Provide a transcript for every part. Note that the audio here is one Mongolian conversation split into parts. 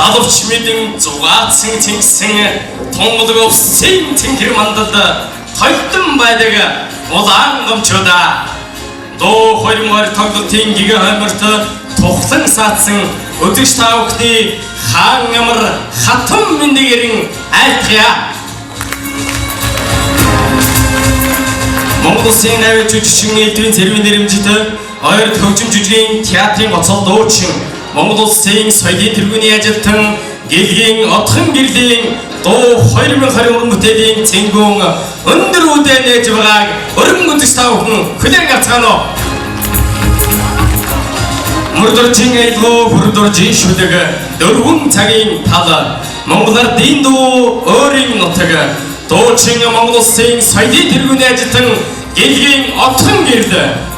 Надовч мэдэн зугаацсан цэнгсэн тунгадаг өвсөн цэнгэр мандалд тойтон байдаг улаан гомчода доо 2020 тоглолтын гигэ хаймарт тухлан саадсан өдөрч таавхны хаан ямар хатан мэндэгэрэн айлтгая. Монгол Улсын авиа жүжигчин элдвийн цэргийн нэрэмжтэй ойр хөгжим жүжигийн театрын гоцол дуучин Монгол Улсын соёлын тэргүүний ажилтан гэлгийн отхон гэрлийн дуу 2020 бүтээлийн цэнгүүн өндөр үдэ нээж байгааг өргөн үзэж та бүхэн хүлээн авцгаана уу? Мөрдөржин айлгуу хүрдөржин шүлэг дөрвөн цагийн тал Монгол ардын дуу өөрийн нутаг дуучин Монгол Улсын соёлын тэргүүний ажилтан гэлгийн отхон гэрэл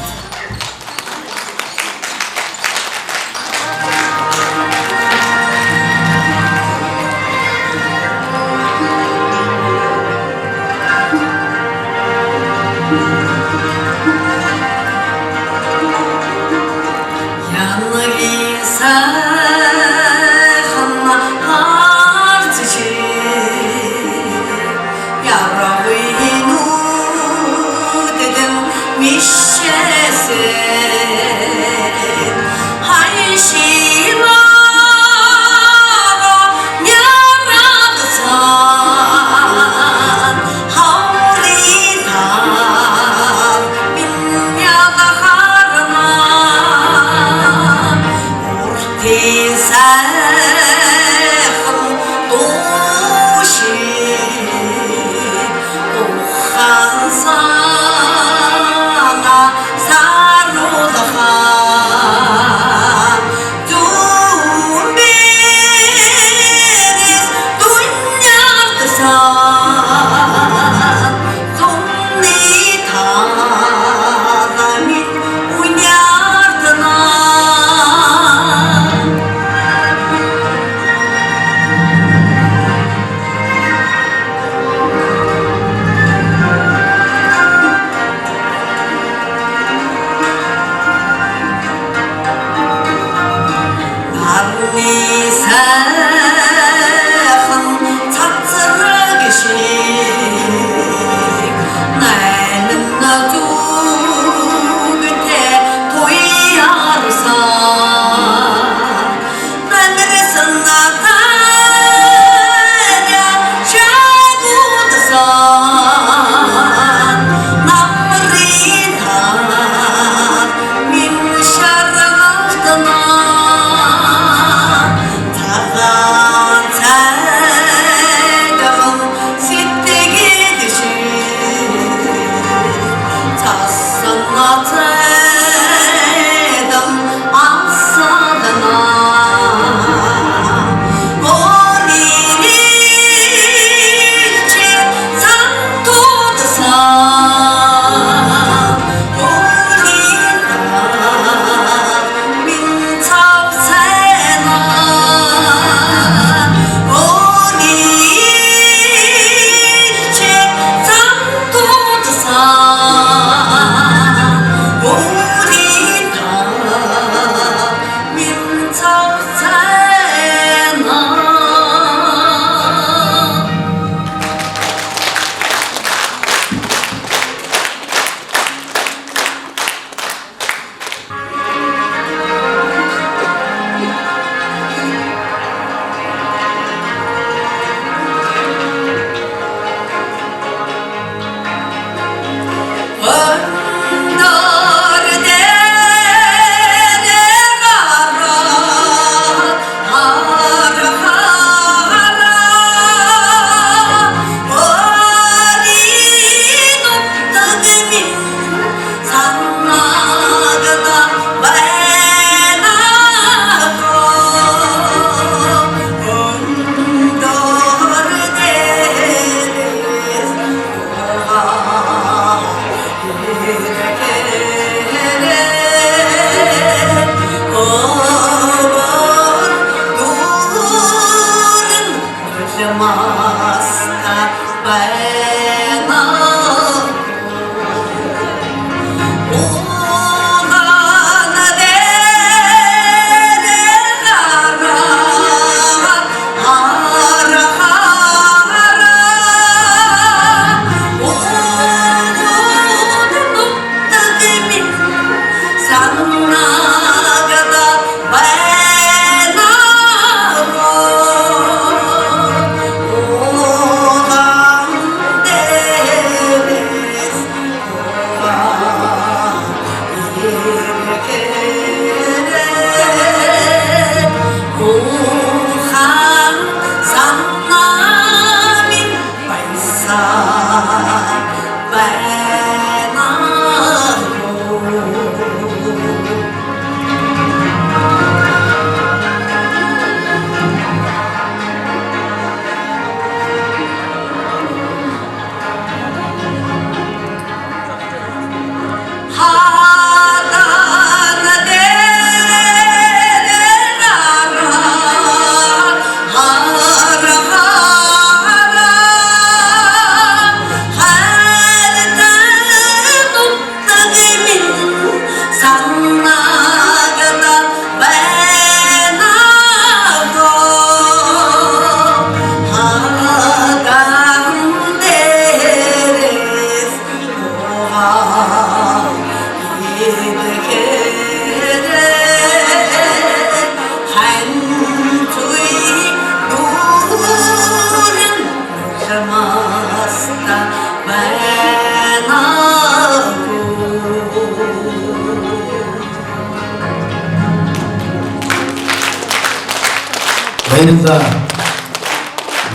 баярлалаа.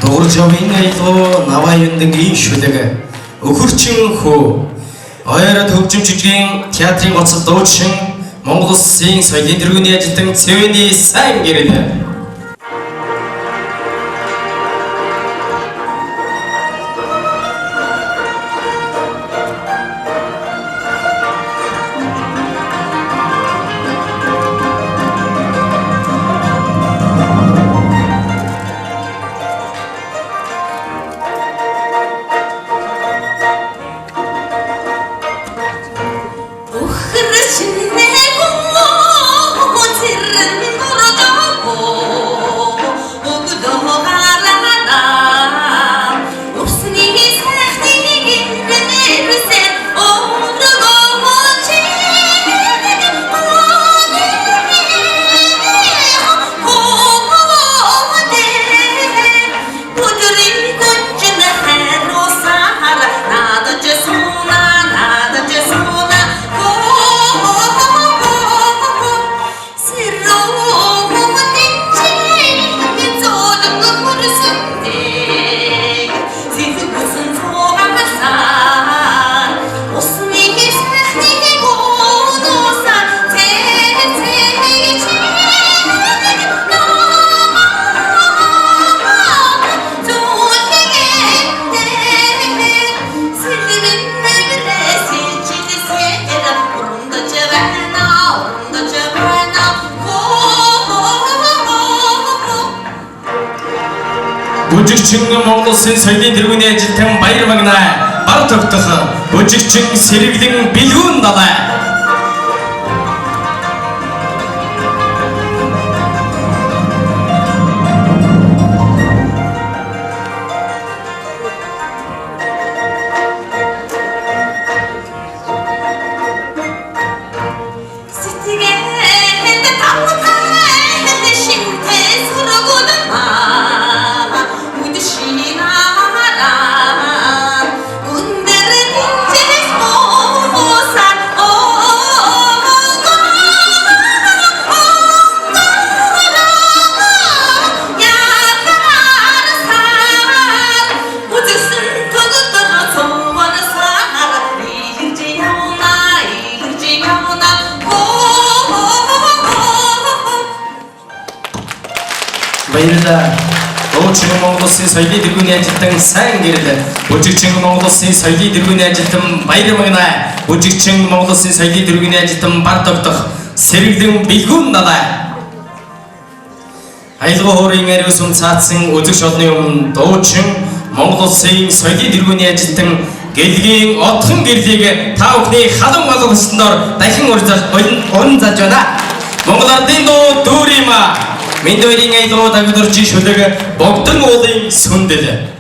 Дууржовын аялал Наваяндангийн шүлэг өхөрчин хөө Ойр төгжим жижигэн театрын гоцол дуучин Монгол Улсын соёлын тэргүүний ажилтан Цэвэний сайн гэрэл. Бүжигчин Монгол Улсын соёлын тэргүүний ажилтан Баяр Магнай бар тогтох бүжигчин Сэргэлэн Бэлгүүн далай. Баярлалаа. Дуучин Монгол Улсын соёлын тэргүүний ажилтан сайн гэрэл. Бүжигчин Монгол Улсын соёлын тэргүүний ажилтан Баяр Магнай. Бүжигчин Монгол Улсын соёлын тэргүүний ажилтан бар тогтох Сэргэлэн Бэлгүүн далай. Аялал хоорын ариун сүм цаацсан үзэгч олны өмнө дуучин Монгол Улсын соёлын тэргүүний ажилтан Гэлгийн отхон гэрлийг та бүхний халуун болгосноор дахин уран заж байна. Монгол ардын дуу дүүрима Миндойрын аялал дагдурчи шүлэг богдон уулын сүндэл.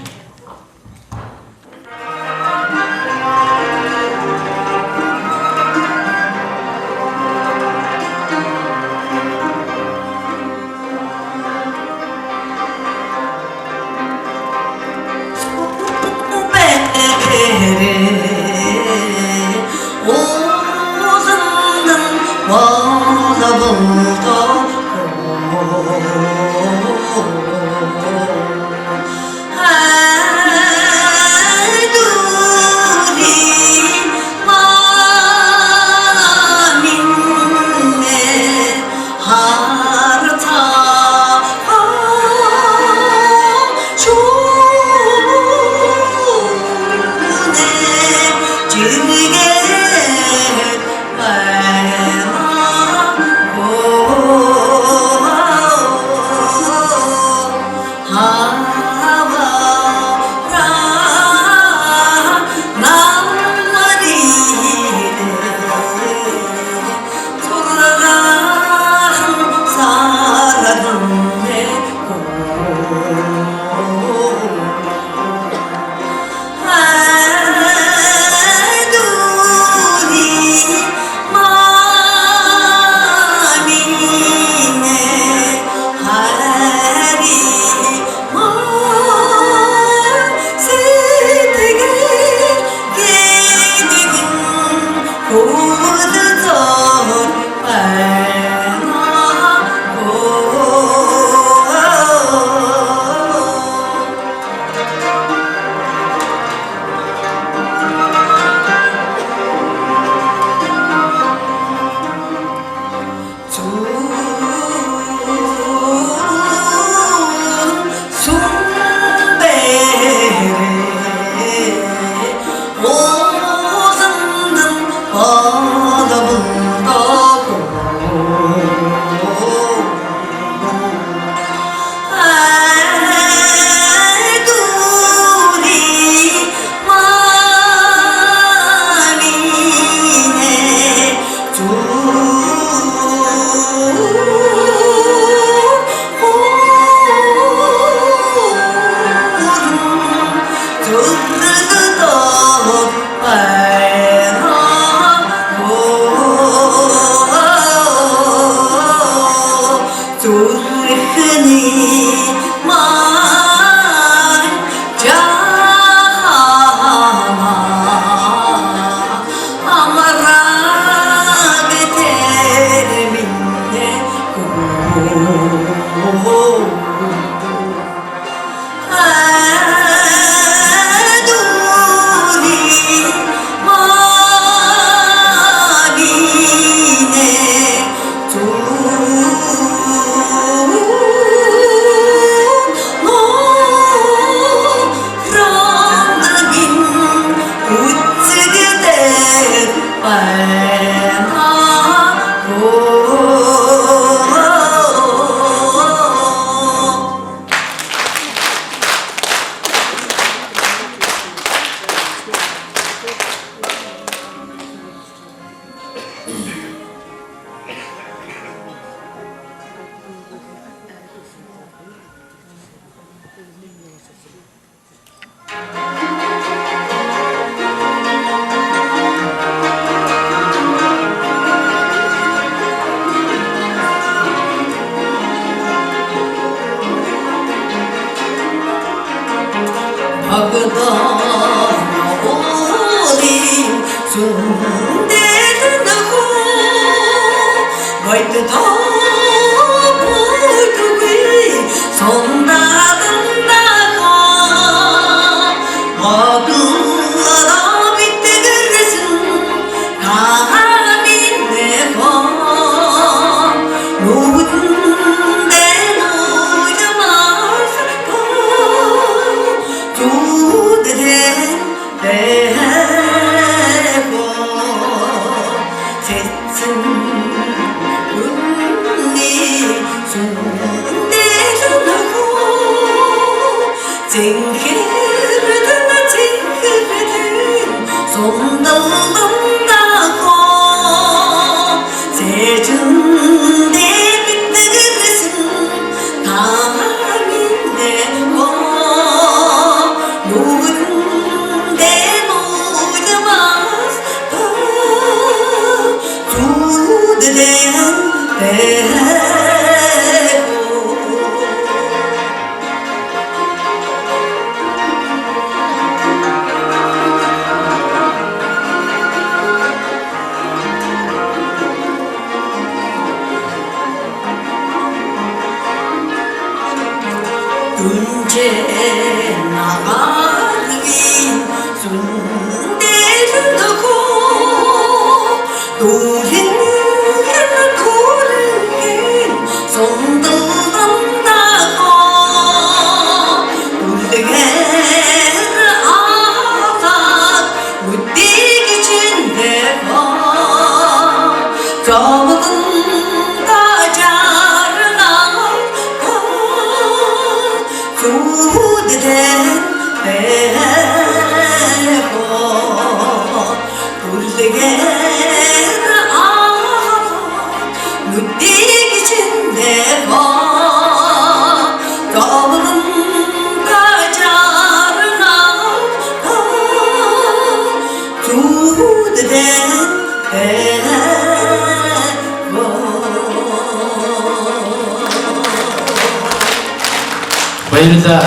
Баярлалаа.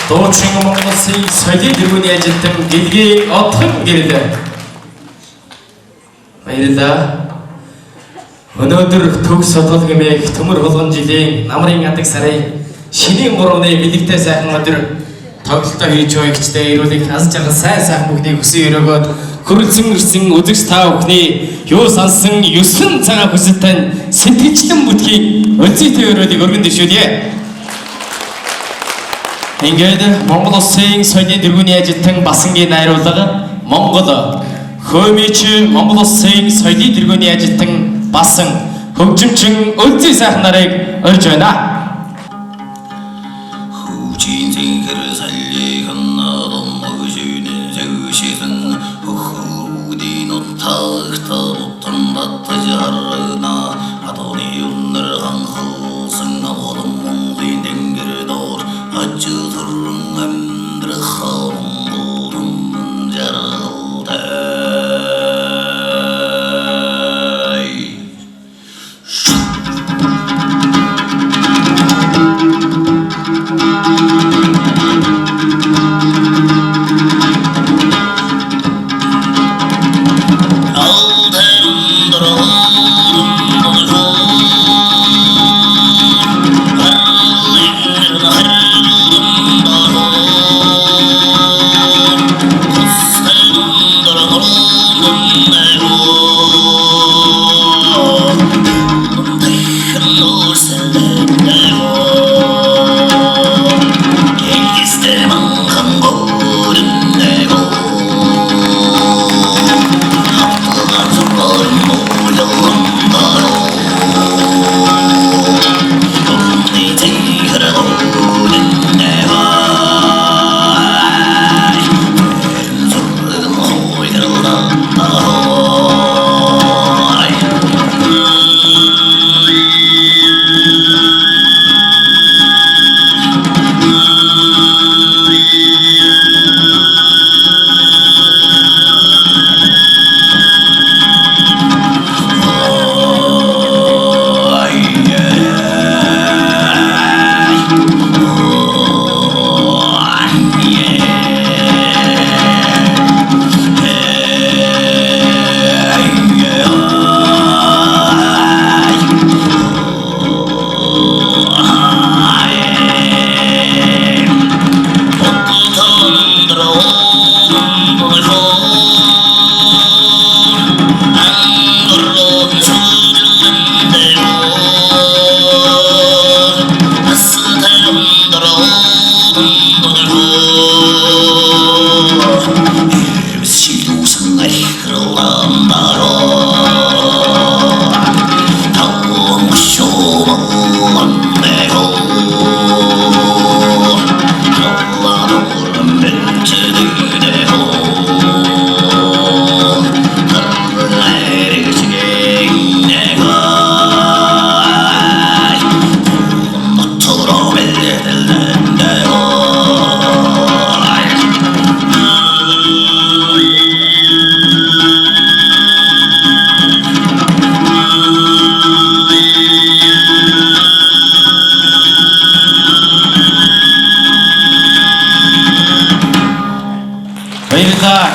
Дуучин Монголын соёлын тэргүүний ажилтан Гэлгийн Отхон гэрэл. Баярлалаа. Өнөөдөр төгс судлал гэмээх төмөр болгон жилийн намрын адаг сарын шинийн 3-ны бэлэгтэй сайхан өдөр тоглолтоо хийж буй гिचтэй ирүүлэх аз жаргал сайн бүгдийг хүсэн өрөөгөөд хөрөлцөн ирсэн үзэгч та бүхний юу сансан 9 цагаан хүсэлтэн сэтгэлчлэн бүтхийг өнцөйтэй өрөөлийг өргөн дэвшүүлье. Ингээд Монгол Улсын соёлын тэргүүний ажилтан Басангийн найруулга Монгол Хөөмич Монгол Улсын соёлын тэргүүний ажилтан басан хөгжимчин Өлзий сайхан нарыг орж байна.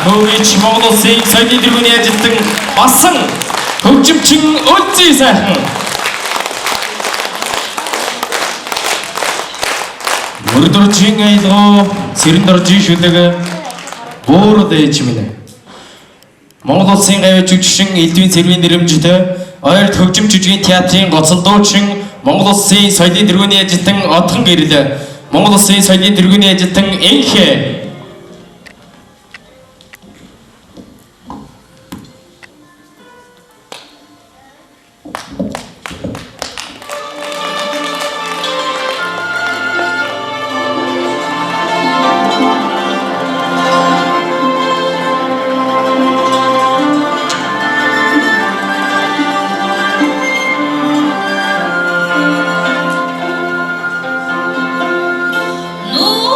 Хөөмич Монгол Улсын соёлын тэргүүний ажилтан басан хөгжимчин Өлзий сайхан. Мөрдөржин айлгоо сэрэндоржин шүлэг бөөрөд ээжмэнэ. Монгол Улсын гавьяа жүжигчин Элдвийн Цэрвийн нэрэмжтэй ойрт хөгжим жүжигийн театрын гоцол дуучин Монгол Улсын соёлын тэргүүний ажилтан Одхон гэрэл Монгол Улсын соёлын тэргүүний ажилтан Энхэ No,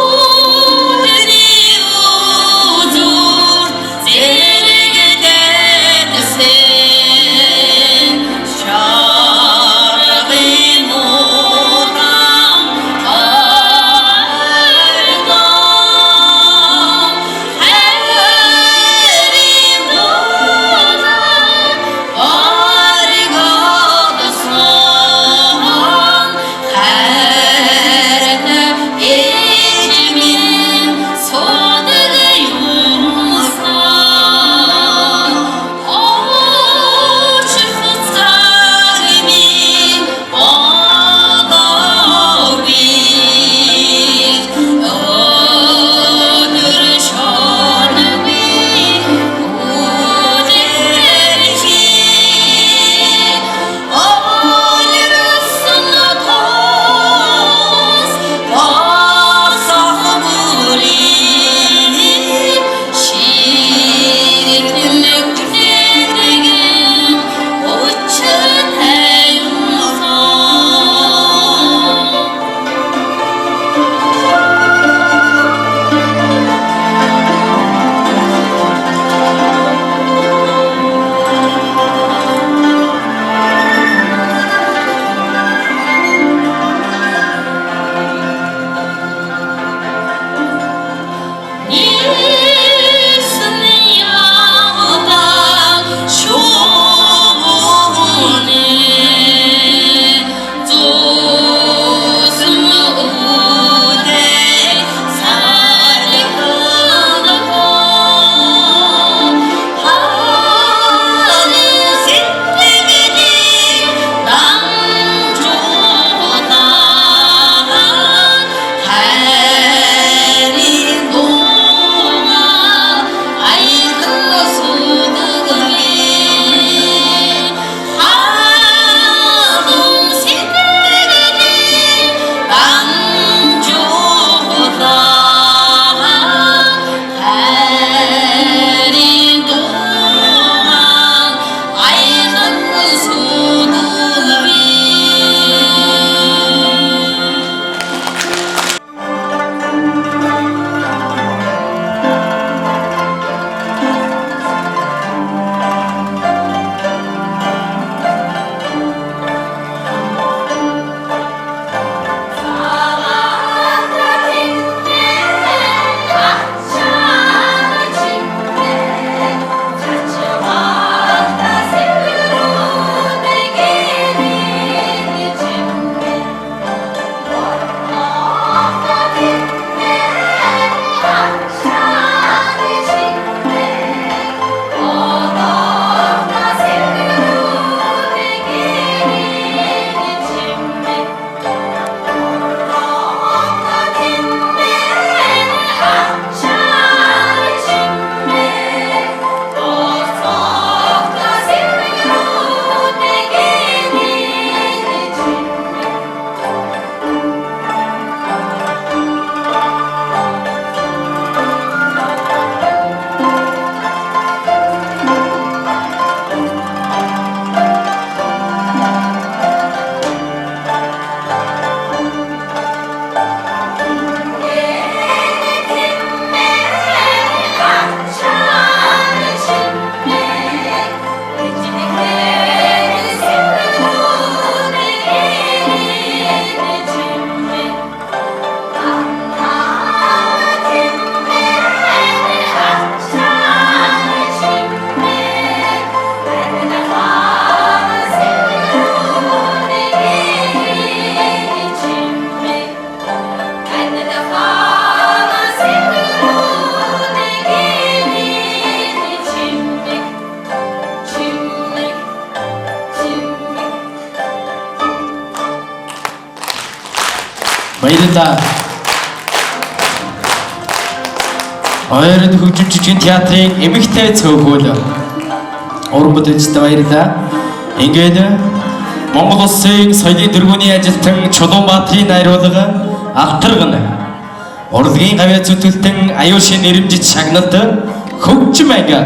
баярлалаа. Ойрын хөгжим жүжигний театрын эмэгтэй цөөхөл уран бүтээлчтэй баярлалаа. Ингээд Монгол Улсын соёлын тэргүүний ажилтан Чулуунбаатарын найруулга Алтарган урлагийн гавьяа зүтгэлтэн аюулшин нэрэмжит шагналт хөгжим анги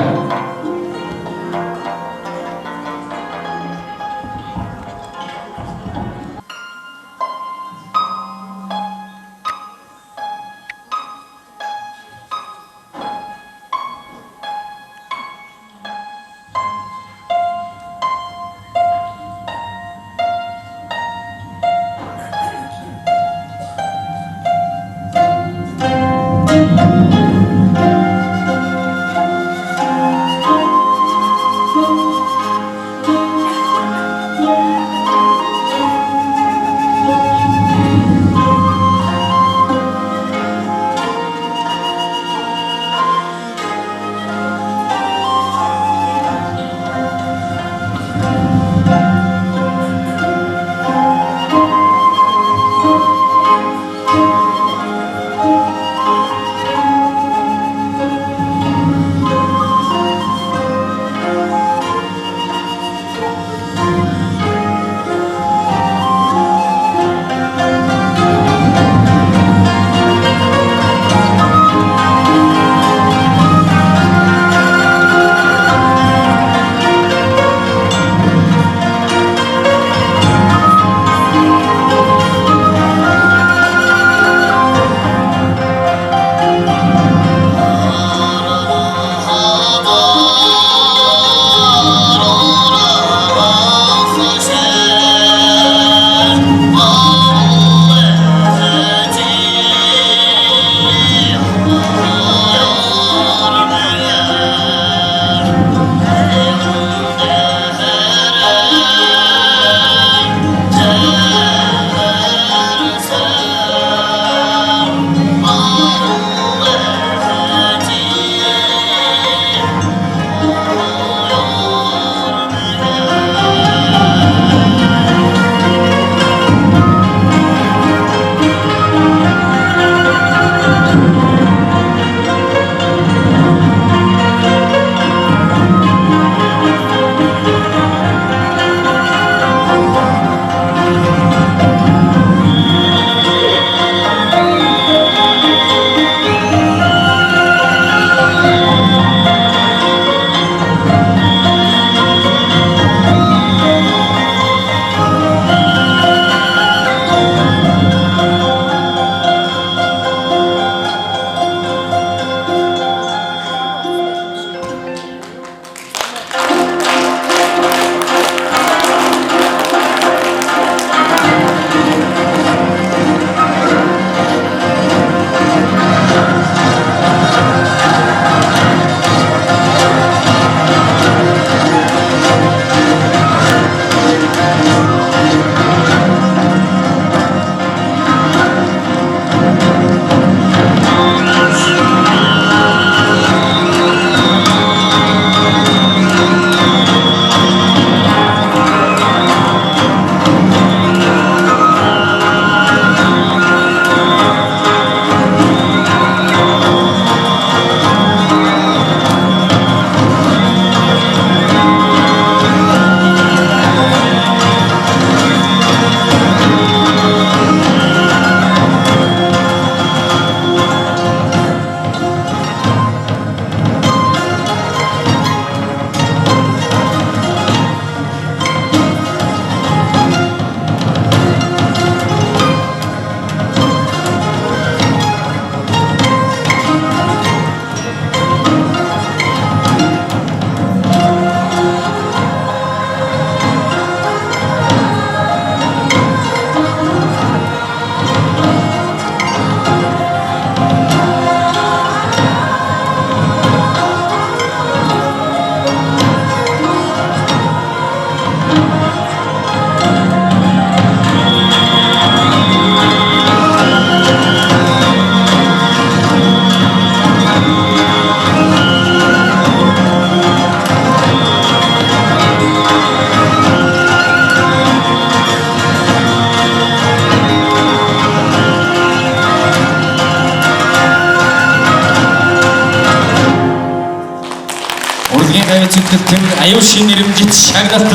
аюулшийн нэрмжит шагналт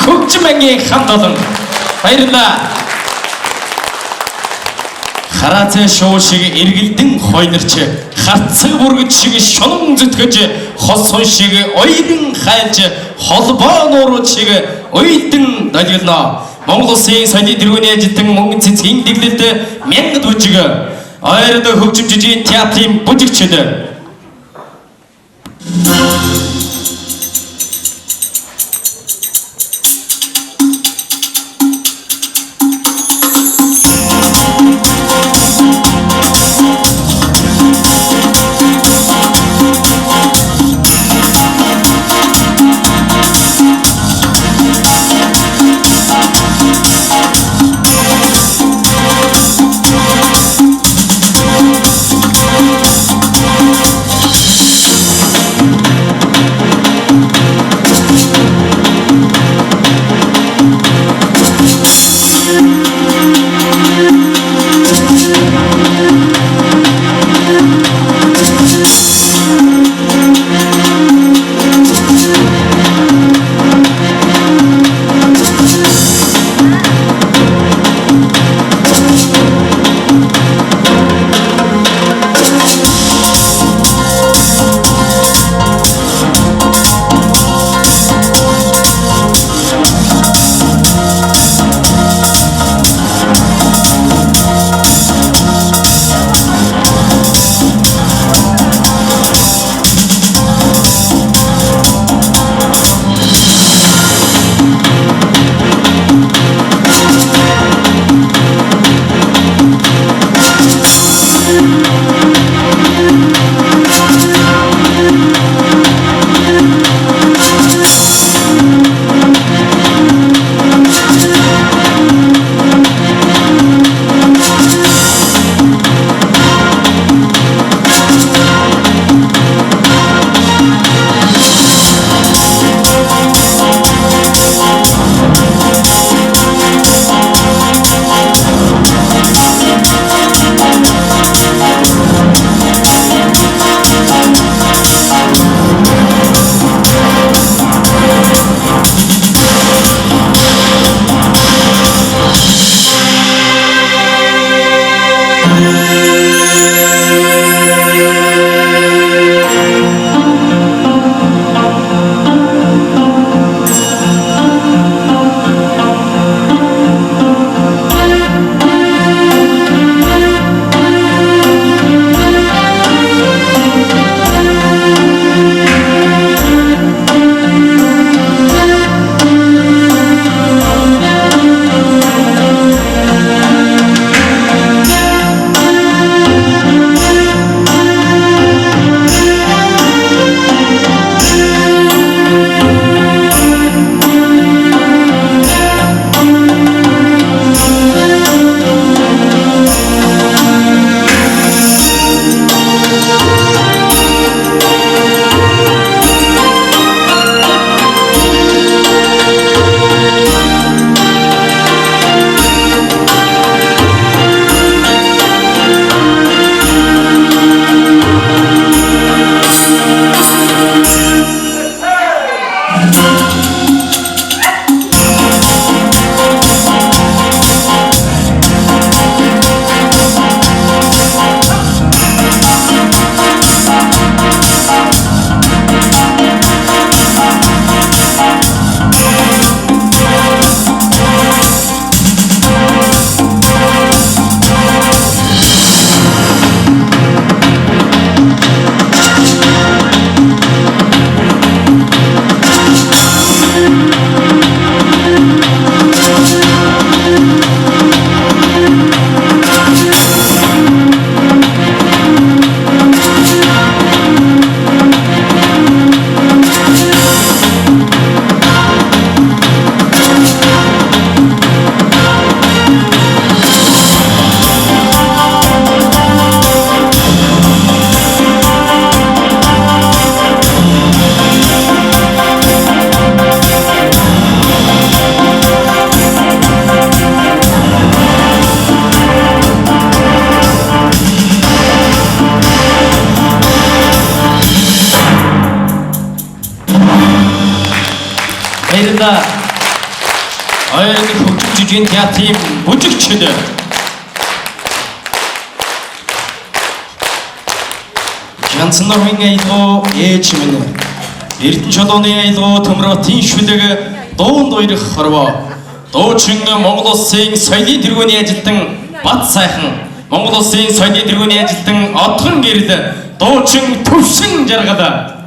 хөгжмөнгийн хамт олон баярлалаа. Хараацай шуу шиг эргэлдэн хойнорч харцаг бүргэж шиг шунан зүтгэж хол сон шиг ойрын хайлж холбоо нуурууд шиг уйдэн долгилно. Монгол Улсын соёлын тэргүүний ажилтан мөнгөн цэцгийн дэглэлд мянгад бүжиг ойрд хөгжим жижигэн театрын бүжигчид баярлалаа. Хоёрын хөгжим жүжигний театрын бүжигчид Янцнорын аялгау ээж минь Эрдэнэ чулууны аялгау төмрөтийн шүлэг дуунд уйрах хорвоо дуучин Монгол Улсын соёлын тэргүүний ажилтан Бат сайхан Монгол Улсын соёлын тэргүүний ажилтан Отгон гэрэл дуучин Төвшин жаргал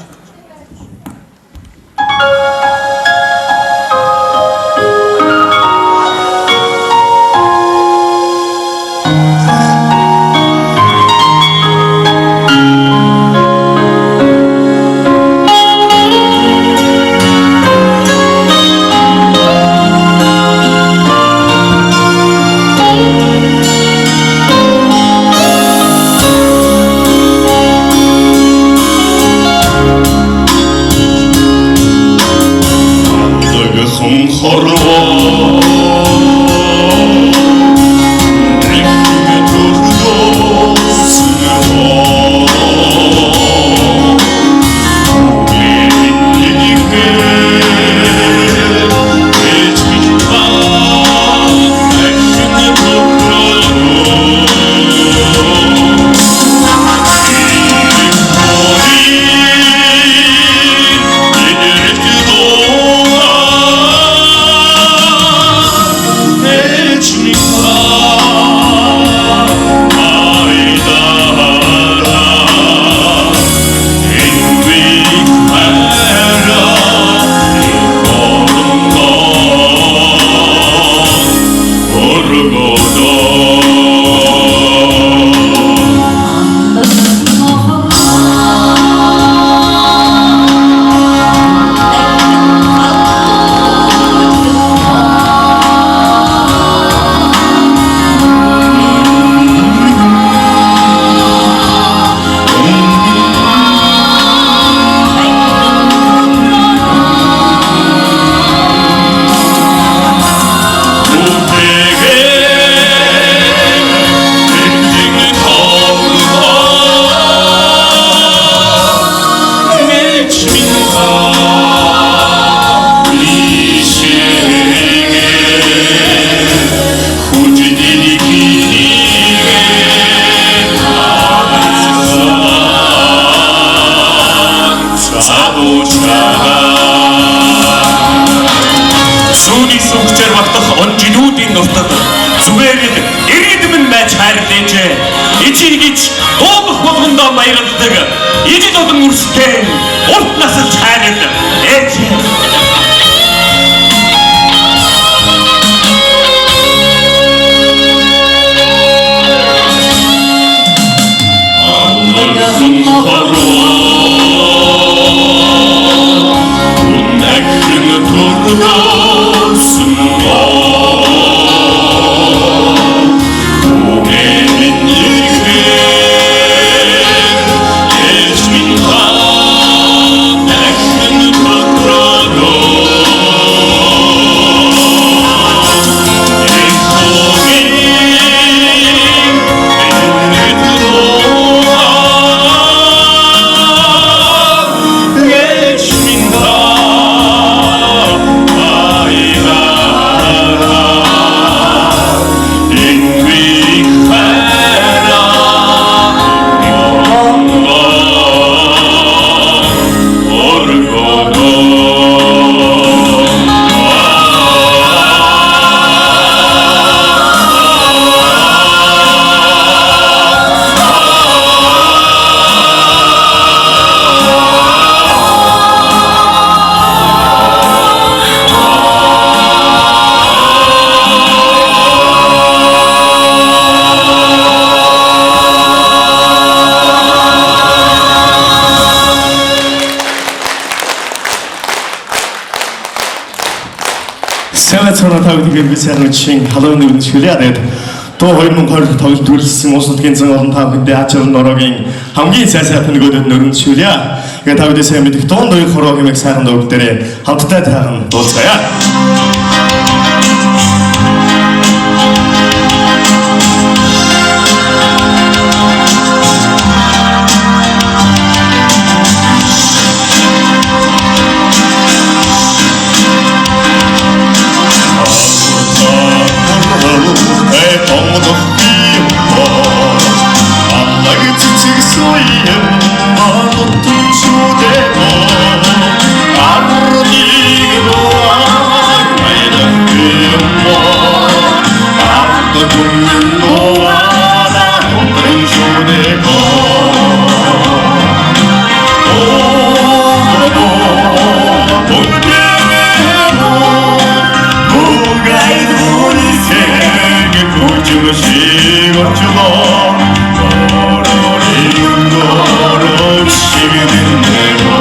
Цаана тавдгийн бисэрнчин халууны үнэлшүүлээд то 2020 тоглолт төрөлсөн улс төрийн зан олон тавхинд ачаал норогийн хамгийн сайхан нөгөөдөд нөрөншүүлээ. Тэгээд тавд сайн мэдих дунд уян хороо хэмээх сайхан дууг дээр хамтдаа таахан дуулцгаая. 멋져도 어려리는 거로 시계는 내가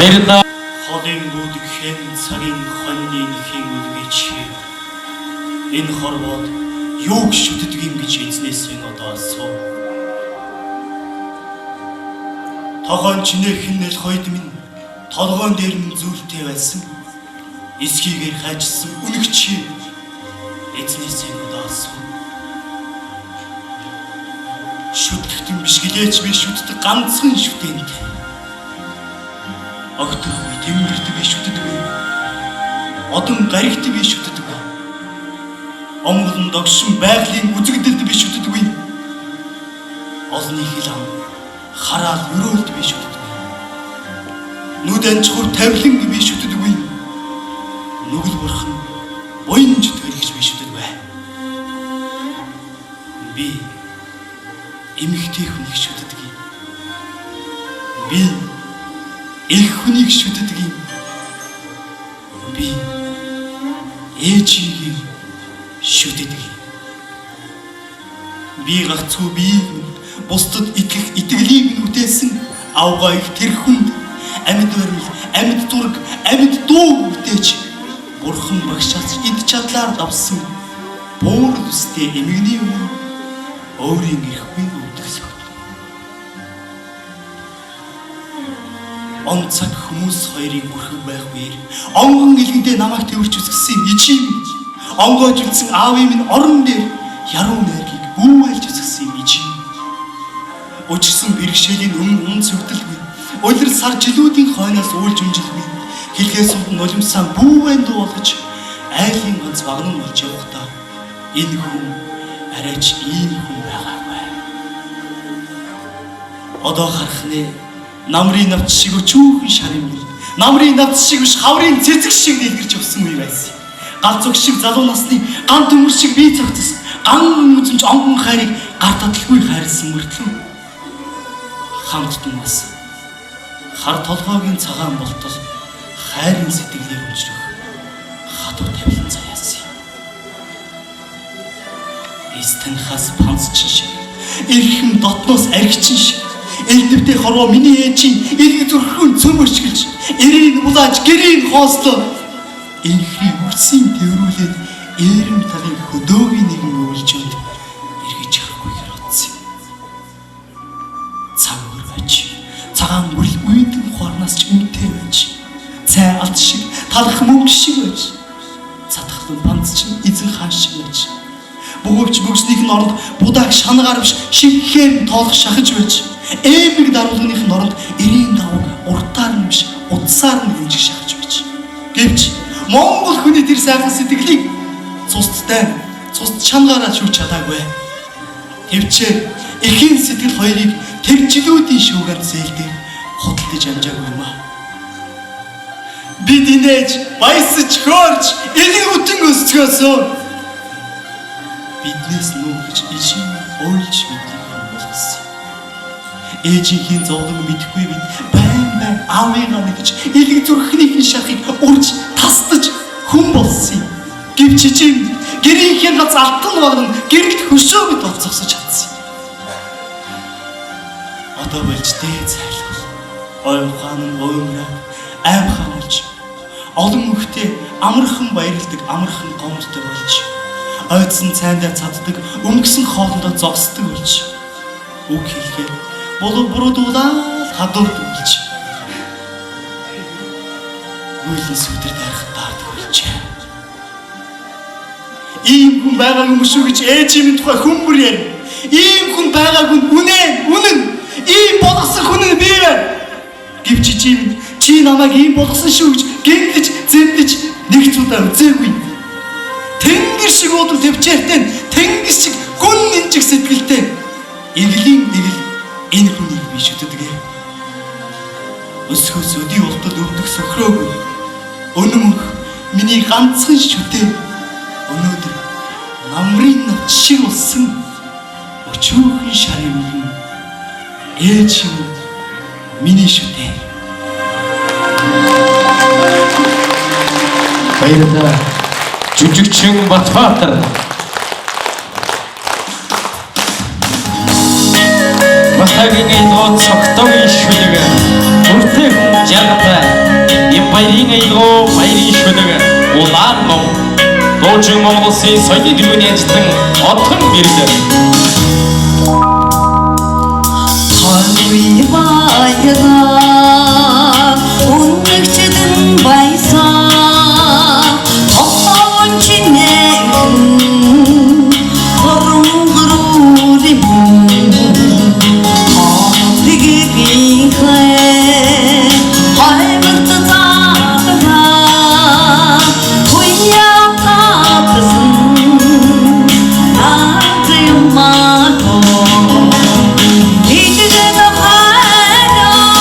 баярлалаа. Холын бүдэг хэн цагийн хоньны нэхийн үлгий чи. Энэ хорвоод юуг шүтдэг юм гэж эзнээсээ одоо суу. Тогоон чинээхэн нэл хойд минь толгоон дээр минь зүйлтэй байсан. Эсхийгээр хайчсан үнэг чи. Эзнээсээ одоо суу. Шүтгэн биш гэлээч би шүтдэг ганцхан шүтэнтэй. Огтх тэмрэлт би шүтдэг. Одон гаригт би шүтдэг. Омглон догшин байгалийн үзэгдэлд би шүтдэг. Олны хилам хараал өрөөлд би шүтдэг. Нүд анчхур тавилан би шүтдэг. Нүгэл бурхан буянж төрөгч би шүтдэг. Би эмэгтэй хүнийг шүтдэг. Би их хүнийг шүтдэг юм. Би ээжийг шүтдэг юм. Би гацгүй би бусдад итгэх итгэлийг нүтээсэн авгаа их тэр хүнд амьд барил, амьд зураг, амьд дуу бүтээж бурхан багшаас эд чадлаар давсан буур үстэй эмэгний өмнө өөрийн эрхгүй өвдгсөв. Онцаг хүмүүс хоёрын бүрхэн байх үеэр онгон илгэндээ намайг тэрвэрч үсгэсэн ижим онгойж үлдсэн аавын минь орон дээр яруу найргийг бүүвэлж үсгэсэн ижим өчсөн бэрхшээлийн өмнө цөвдөлгүй улир сар жилүүдийн хойноос уйлж өмжилгүй хэлхээс үүд нулимсаа бүүвэн дуулгаж айлын ганц багнан болж явахдаа энэ хүн арайч ийм хүн байгаагүй. Одоо харах нэ намрын навч шиг өчүүхэн шарын Намрын навц шиг биш хаврын цэцэг шиг дэлгэрч өгсөн үе байсан. Галзууг шиг залуу насны ган төмөр шиг бие цогцсон. Ган үзэмж онгон хайрыг гар татлгүй хайрлсан мөртлөө хамт тумаас хар толгойн цагаан болтол хайрын сэтгэлийг өмчлөх хатуу тавилан заяасан юм. Эстэнхас панцчин шиг, эрхэм дотноос аригчин шиг, элдвтэй хорвоо миний ээжийн элэг зүрхэн цөмөрчгэлж, эрийн улааж гэрийн хоослоо инхри үрсийн тэрүүлээд eerim талын хөдөөгийн нэгэн үйлчэнд эргэж харахгүйгээр утсан. Цаг өргөж, цагаан үрл үйдэн хорноос ч үнэтэй байж, цай алт шиг, талах мөнгө шиг байж, цатахлын панц чинь эзэн хаан шиг байж, бөгөөч бөгснийх нь оронд будааг шанагарамш шигхээр тоолох шахаж байж, эбэг даруулгынх нь оронд эрийн давуу уртаар нь биш, удсаар нь хэмжих шахаж байж. Гэвч Монгол хүний тэр сайхан сэтгэлийг цустай, цус чангаараа шүүж чадаагүй. Тэвчээр эхийн сэтгэл хоёрыг тэр жилүүдийн шүүгээр зээлдэг худалдаж амжаагүй юм аа. Бид инээж баясаж хөөрч элэг үтэн өсцгөөсөө биднээс нүүгэж ижин ойлж биднийг болгосон. Ээжийнхээ зовлон мэдэхгүй бид байн аавыгаа нэгж элэг зүрхнийхээ шахыг урж тасдаж хүн болсон юм. Гэвч чим гэрийнхээ гац алтан болгон гэрэлт хөшөөг толцогсож чадсан. Одоо болж дээд зайлгал ойрхон уймраг аймхан болж олон мөхтэй амархан баярлдаг амархан гомдтой болж ойдсан цайндаа цаддаг өнгөсөн хоолндоо зогсдог болж үг хэлэхэд буруудуулаад хадуурдаг болж үйлэн сүдэр дайрах даардаг болж ийм хүн байгаагүй юм шүү гэж ээжийн тухай хүмүүр ярив. Ийм хүн байгаагүй үнэн ийм болгосон хүн нь бий вэ? Гэвч чи намайг ийм болгосон шүү гэж гинлэж зэмдэж нэг цудаа үзээгүй. Тэнгэр шиг уудал төвчээртэй тэнгэр шиг гүн нэмжих сэтгэлтэй эвлийн нэгэл энэ хүнийг би шүтдэг. Өсгөөс өдий болтол өвдөх сөхрөөгүй. Өнөмөх миний ганцхан шүтээ өнөөдөр намрын навч шиг болсон өчүүхэн шарын мөн ээж юм миний шүтээ. Баярлалаа. Жүжигчин Батбаатар. Батагийн айлгоо цогтойн шүлэг бүртэг жаргатай им баярын айлгоо баярын шүлэг улаан ном дуучин Монгол Улсын соёлын дэлгүүрийн ажилтан Отхон Бэрлэр. Хойны баяраа үнэгчдэн баясаа тохон чинээхэн хорнгоруури хойгийнхээ хойморт заатараа хуяа татсан Аатрымато ичдэг хайраа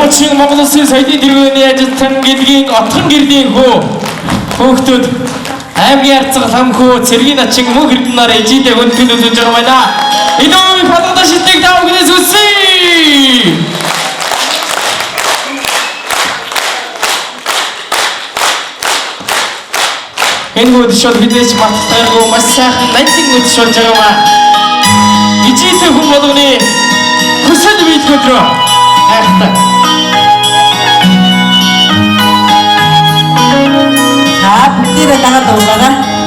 Дуучин Монгол Улсын соёлын тэргүүний ажилтан гэдгийг отхон гэрлийн хүүхдүүд аймгийн арцгал хамхүү цэргийн ачин мөн хэрдэнээр ижидээ хөндлөж үзэж байгаа байна. Энэ үе фатата шилдэг давгнээс үсэй. Энэ үдшил бидээс мартахгүй маш сайхан найзын үдшилж байгаа. Ижидээ хүн болгоны хүсэл биелгөдрөө хайртай. 앞뒤로 나가도 오가나?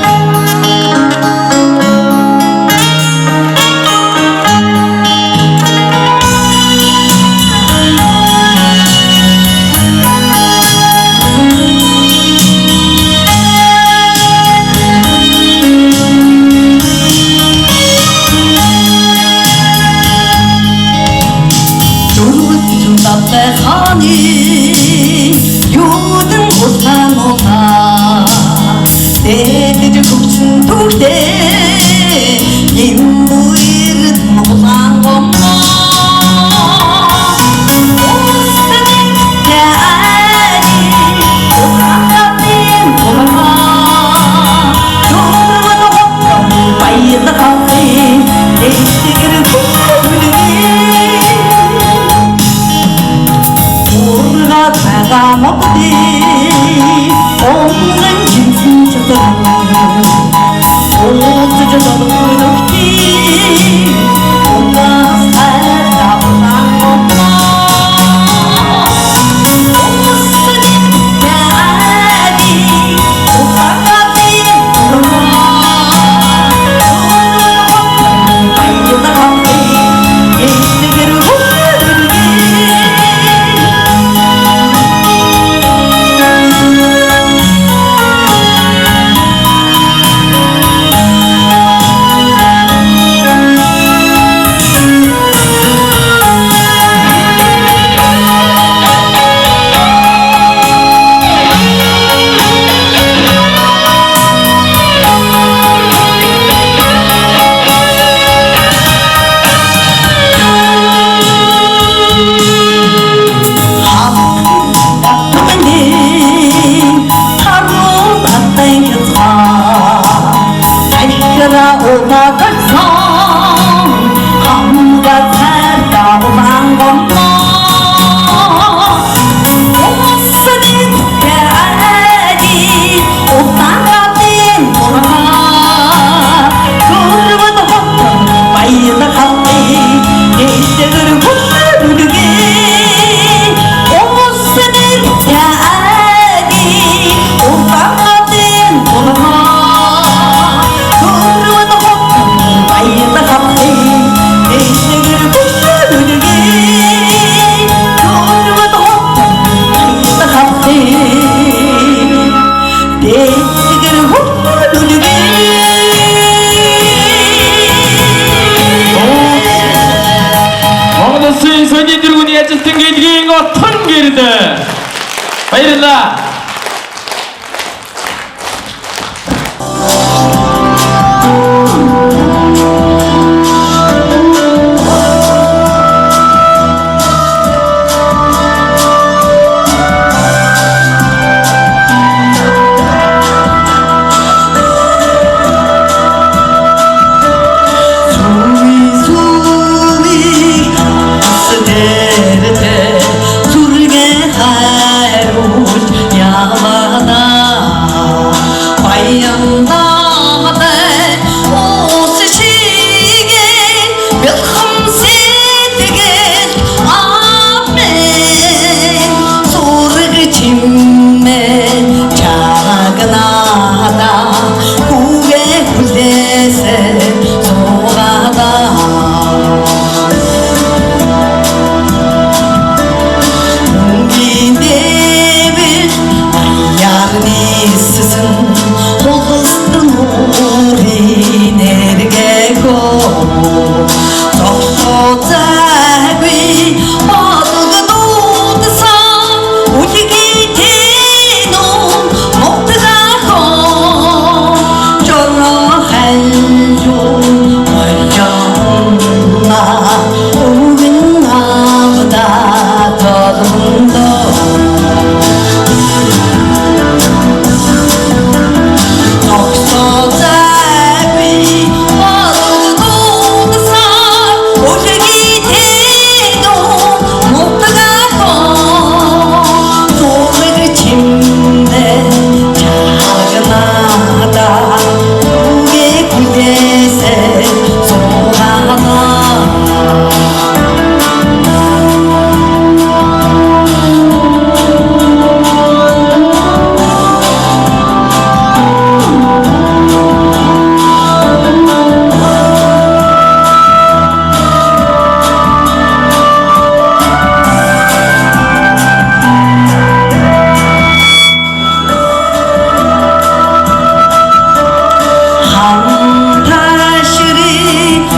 요든 못한 오나 내들 국진 돌대 인무일 못한 것만 옷은 야리 옷가빈 보마 요는 호흡 빠이다 가비 내 시계를 부르게 다가 먹디 없는 진심처럼 옷을 부럽디 뭔가 살다 오는 것만 옷은 야리 옷가빈 보마 빨리다 가비 내 시계를 부르게 Bayırla. 다시리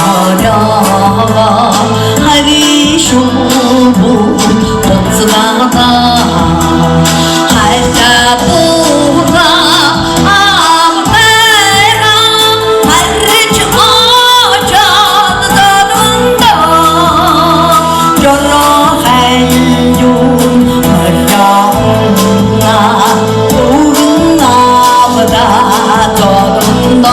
어려워 하리쇼부 복수가다 할자보라 아무데나 말리지 어쩌는다 여러 한중 어려운나 우는 나보다 더듬다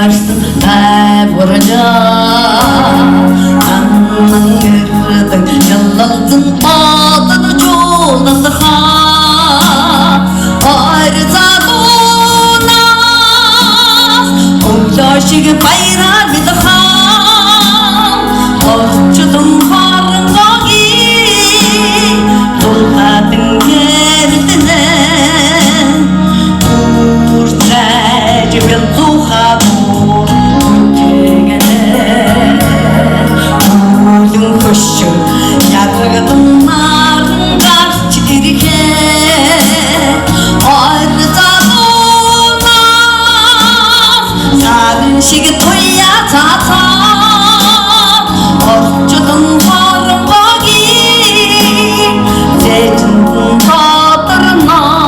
Varsın tevurca Kanın girdin yıllıldın adını çoğuladı ha Arıza donaz O yaşığı bayrar bir daha Orçudun harınlığı Doladın gerdine Urtacı bir zuha Kuşu yakırdın narın kaç dirike Arıza donaz Sarın şigi toya tata Orçudun varın bagi Zeytin tadırına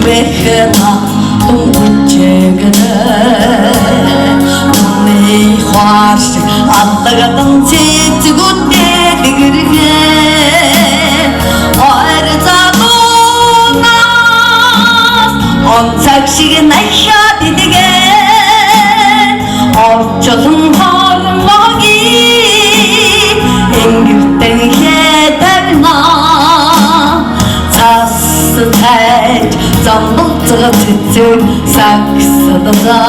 Behna tumbucegene Unni khwarsh attagadan chit gutte ligirge Arza donaz On sakshige naisha didige Orchadun harmagi Engirten yeterna Sası tek Zambıltığı tütün saksıda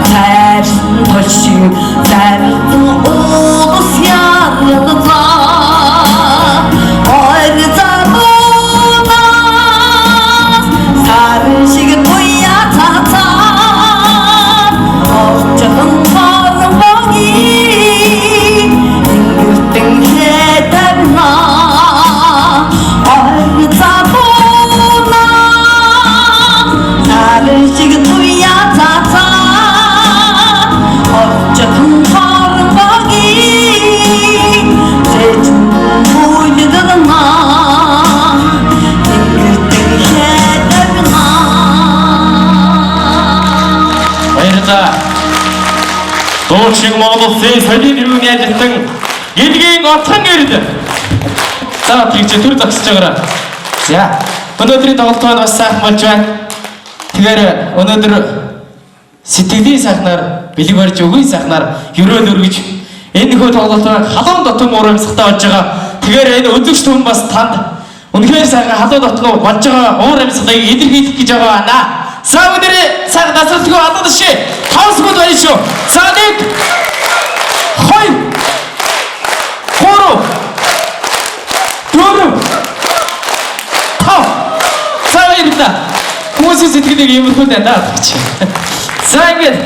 Tersin taşı Zertin olus yarıda Arıza donaz Sarışığı koya tata Orçanın parmağı İngiltin yeterna Arıza Sarışığı tuya tata Orçakın parmağı Zeytin boylarına İngiltin yeterna Баярлалаа. Дуучин Монгол Улсын соёлын иргэний ажилтан Гилгийн отхон ирд. За тэгж төр зогсож байгаарай. За өнөөдрийн тоглолт маань бас сайхан болж байна. Тэгэхээр өнөөдөр сэтгэлийн сайхнаар бэлэг барьж өгөөний сайхнаар хөрөөл өргөж энэ нөхөө тоглолтыг халуун дотн урамсахтай болж байгаа. Тэгэхээр энэ өдөгч түн бас танд үнэхээр сайхан халуун дотн болж байгаа уур амьсгалыг илэрхийлэх гэж байгаа байна. За өнөөдрийн сайхан дасгалгүй алууд шээ 5 секунд байна шүү. За 1 2 3 4 5 За баярлалаа. Хүмүүсийн сэтгэлийг иймэрхүү дандаа гэж. За ингээд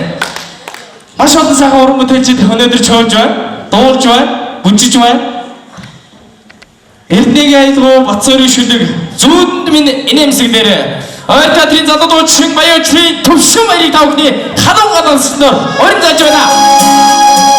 маш олон сайхан уран бүтээлчид өнөөдөр чөөлж байна, дуулж байна, бүжиж байна. Эрдэнэгийн аялгау Батцорын шүлэг зүүнд минь инээмсэглээрээ Ойр театрын залуу дуучин баяучрын төвшин баярыг та бүхний халуун гадаансноор урин зааж байна.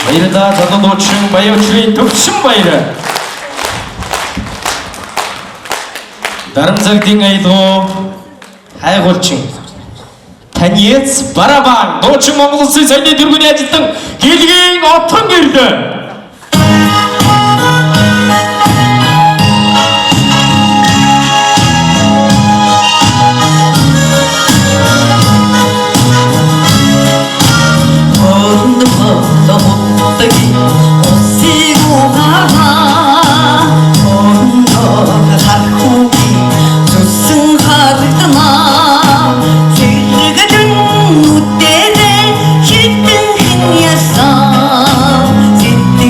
Баярлалаа залуу дуучин баяучрын төвшин баяр. Дарамзагдын аялгау хайгуулчин Таньяц барабан дуучин Монгол Улсын соёлын тэргүүний ажилтан Гэлгийн Отхон гэрлээ. Ситти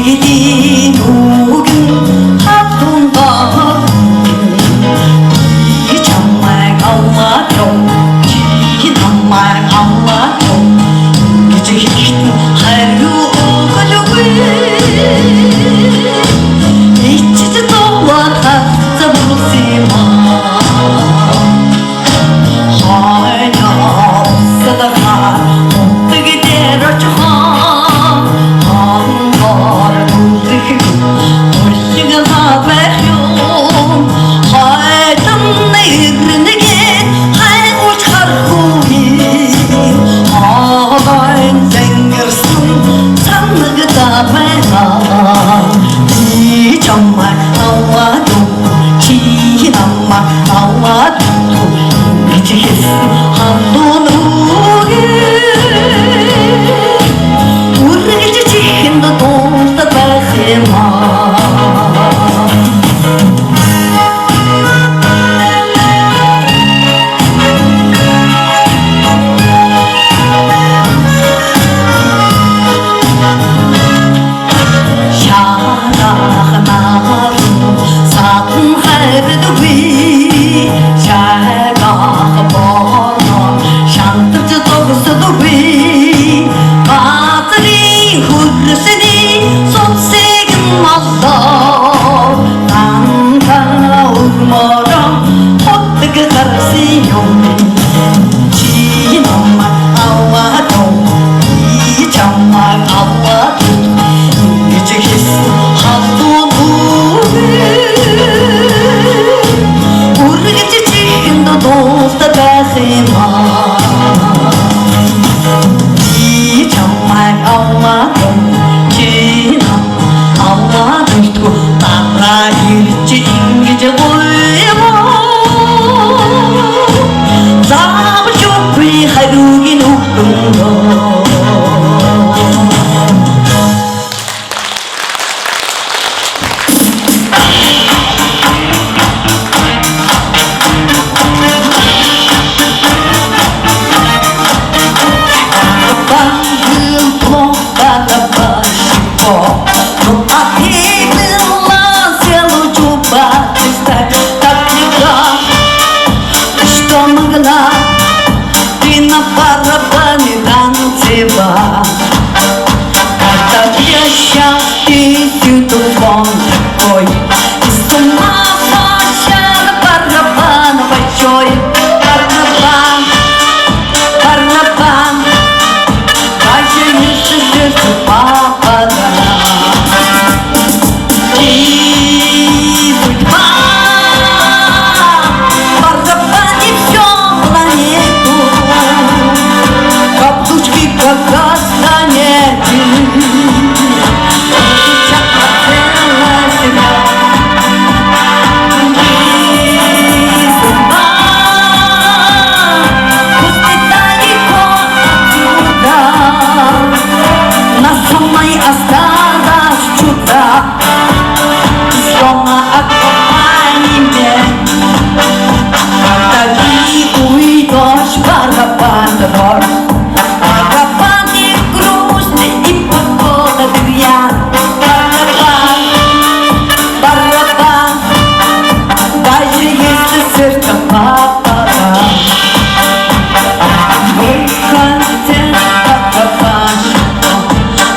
알아와도 지나 알아들고 따라 일지 인기제 올려 잠을 좁히 하루긴 웃는 Ты на барабане танцевал. Когда я счастлив, телефон такой, и с ума сошел барабан большой. Барабан, барабан, даже если сердце попадает. И судьба барабанит всю планету, каблучки как кастанеты, кричат на целое себя. И судьба, пусть ты далеко отсюда, нас со мной осталось чудо, словно аквапаниме. Когда ты уйдешь, барабан двор, барабан и грустный, и погода дрянь. Барабан, барабан, даже если сердце попадает. Твой контент барабанщик,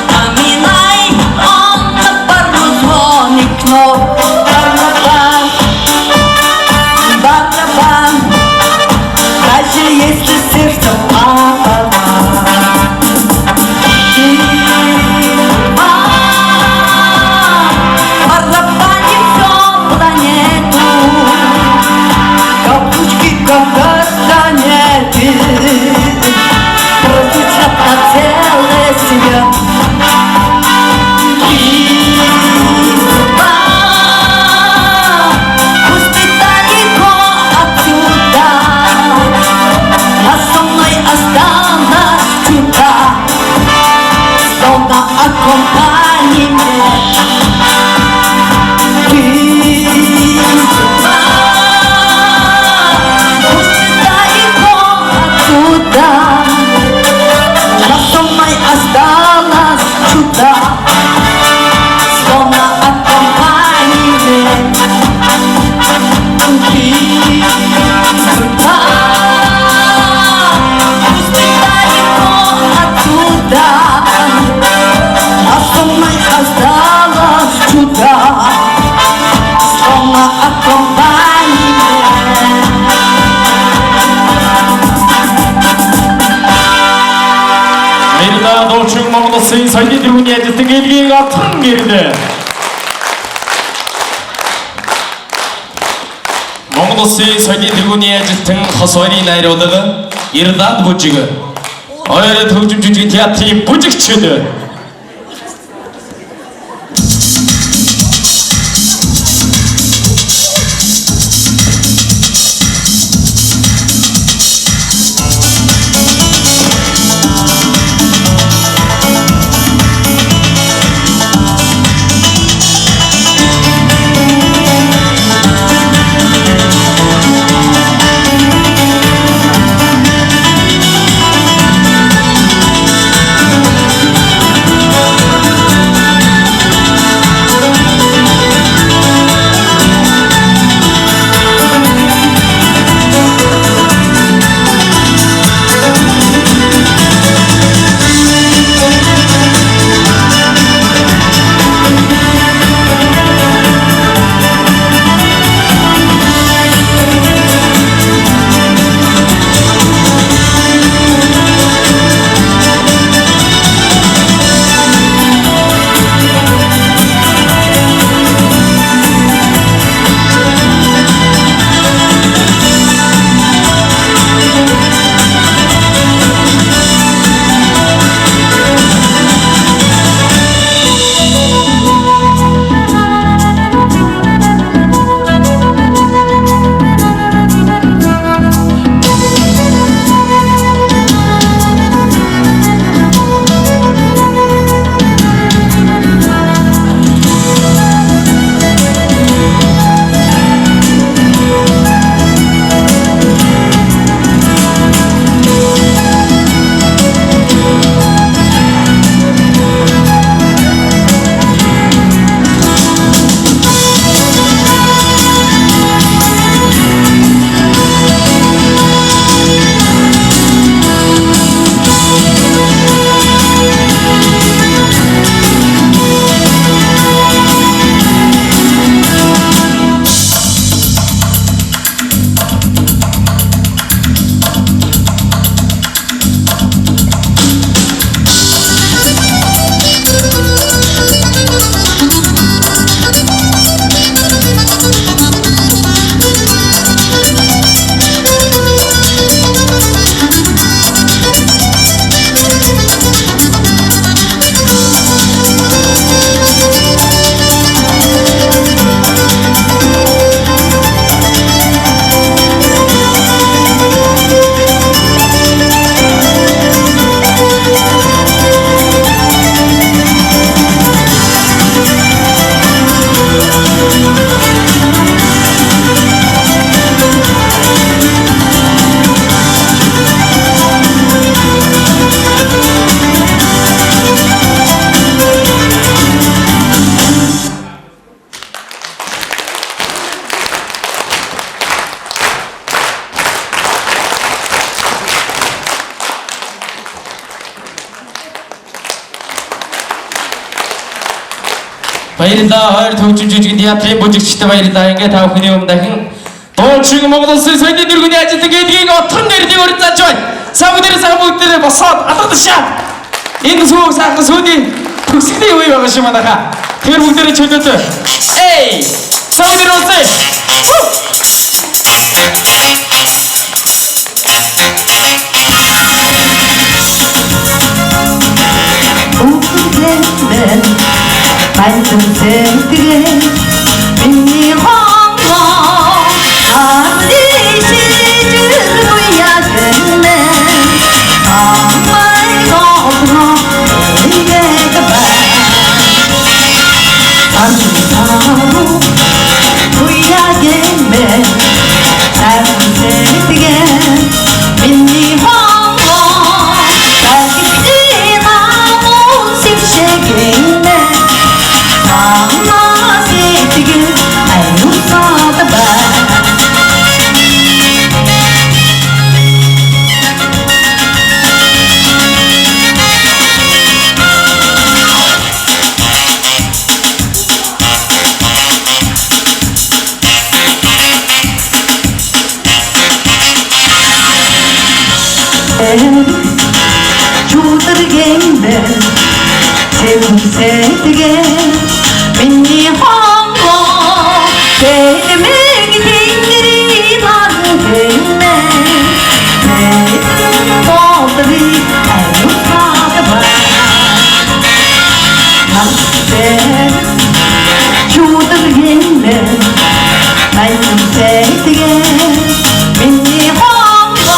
поминай, он на пару звонит, но барабан, барабан, даже если сердце попадает. Барабанит всю планету, каблучки как кастанеты, прозвучат на целый свет. И судьба, пусть ты далеко отсюда, а со мной осталось чудо, словно аккомпанемент. И судьба, пусть ты далеко отсюда, а со мной осталось чудо, словно аккомпанемент. И судьба, пусть ты далеко отсюда, а со мной осталось чудо, словно аккомпанемент. Баярлалаа дуучин Монгол Улсын соёлын тэргүүний ажилтан ээлгийн атхан гэрдэ. Монгол Улсын соёлын тэргүүний ажилтан хос хоёрын найруулга Ирланд бүжиг. Хоёр төгжим жүжигний театрын бүжигчид. Баярлалаа. Хоёр төгжим жүжигний театрын бүжигчтэй баярлалаа. Ингээ та бүхний өмнө дахин дуулчин Монгол Улсын соёлын тэргүүний ажилтны гэдгийг отхон нэрний өрд зааж байна. Савдэрээс бүгдээрээ босоод алгадашаа. Энэ сүүг сахах сүүдийн төгсгөлийн үе байгаа шүү манайха. Тэр бүгдээрээ чөлөөтэй. Эй! Савдэр усээ. 완전 새뜨게 민니 황공 아무리 시주를 보야겠네 정말 거꾸로 이게가 봐 안사로 보야겠네 완전 새뜨게 민니 황공 나기지 나무 씩씩이네 조들겠네 새뜨게 민니 황공 대명이 딩들이 나르겠네 내 것들이 알고 사다봐 남들 조들겠네 완전 새뜨게 민니 황공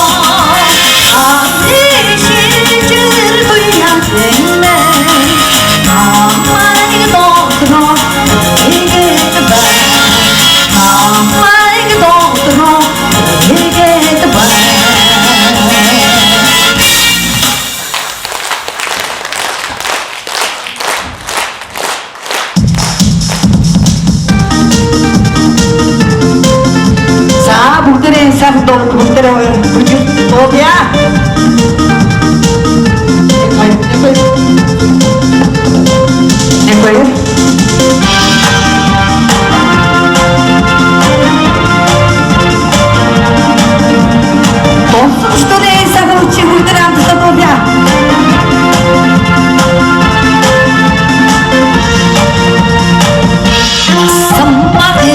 아니 실주를 보야겠네 Бүгдээ бүжиг дуудъя. Некой. Тонсон что ли сагын чи бүгдээ хамтдаа дуудъя. Самбари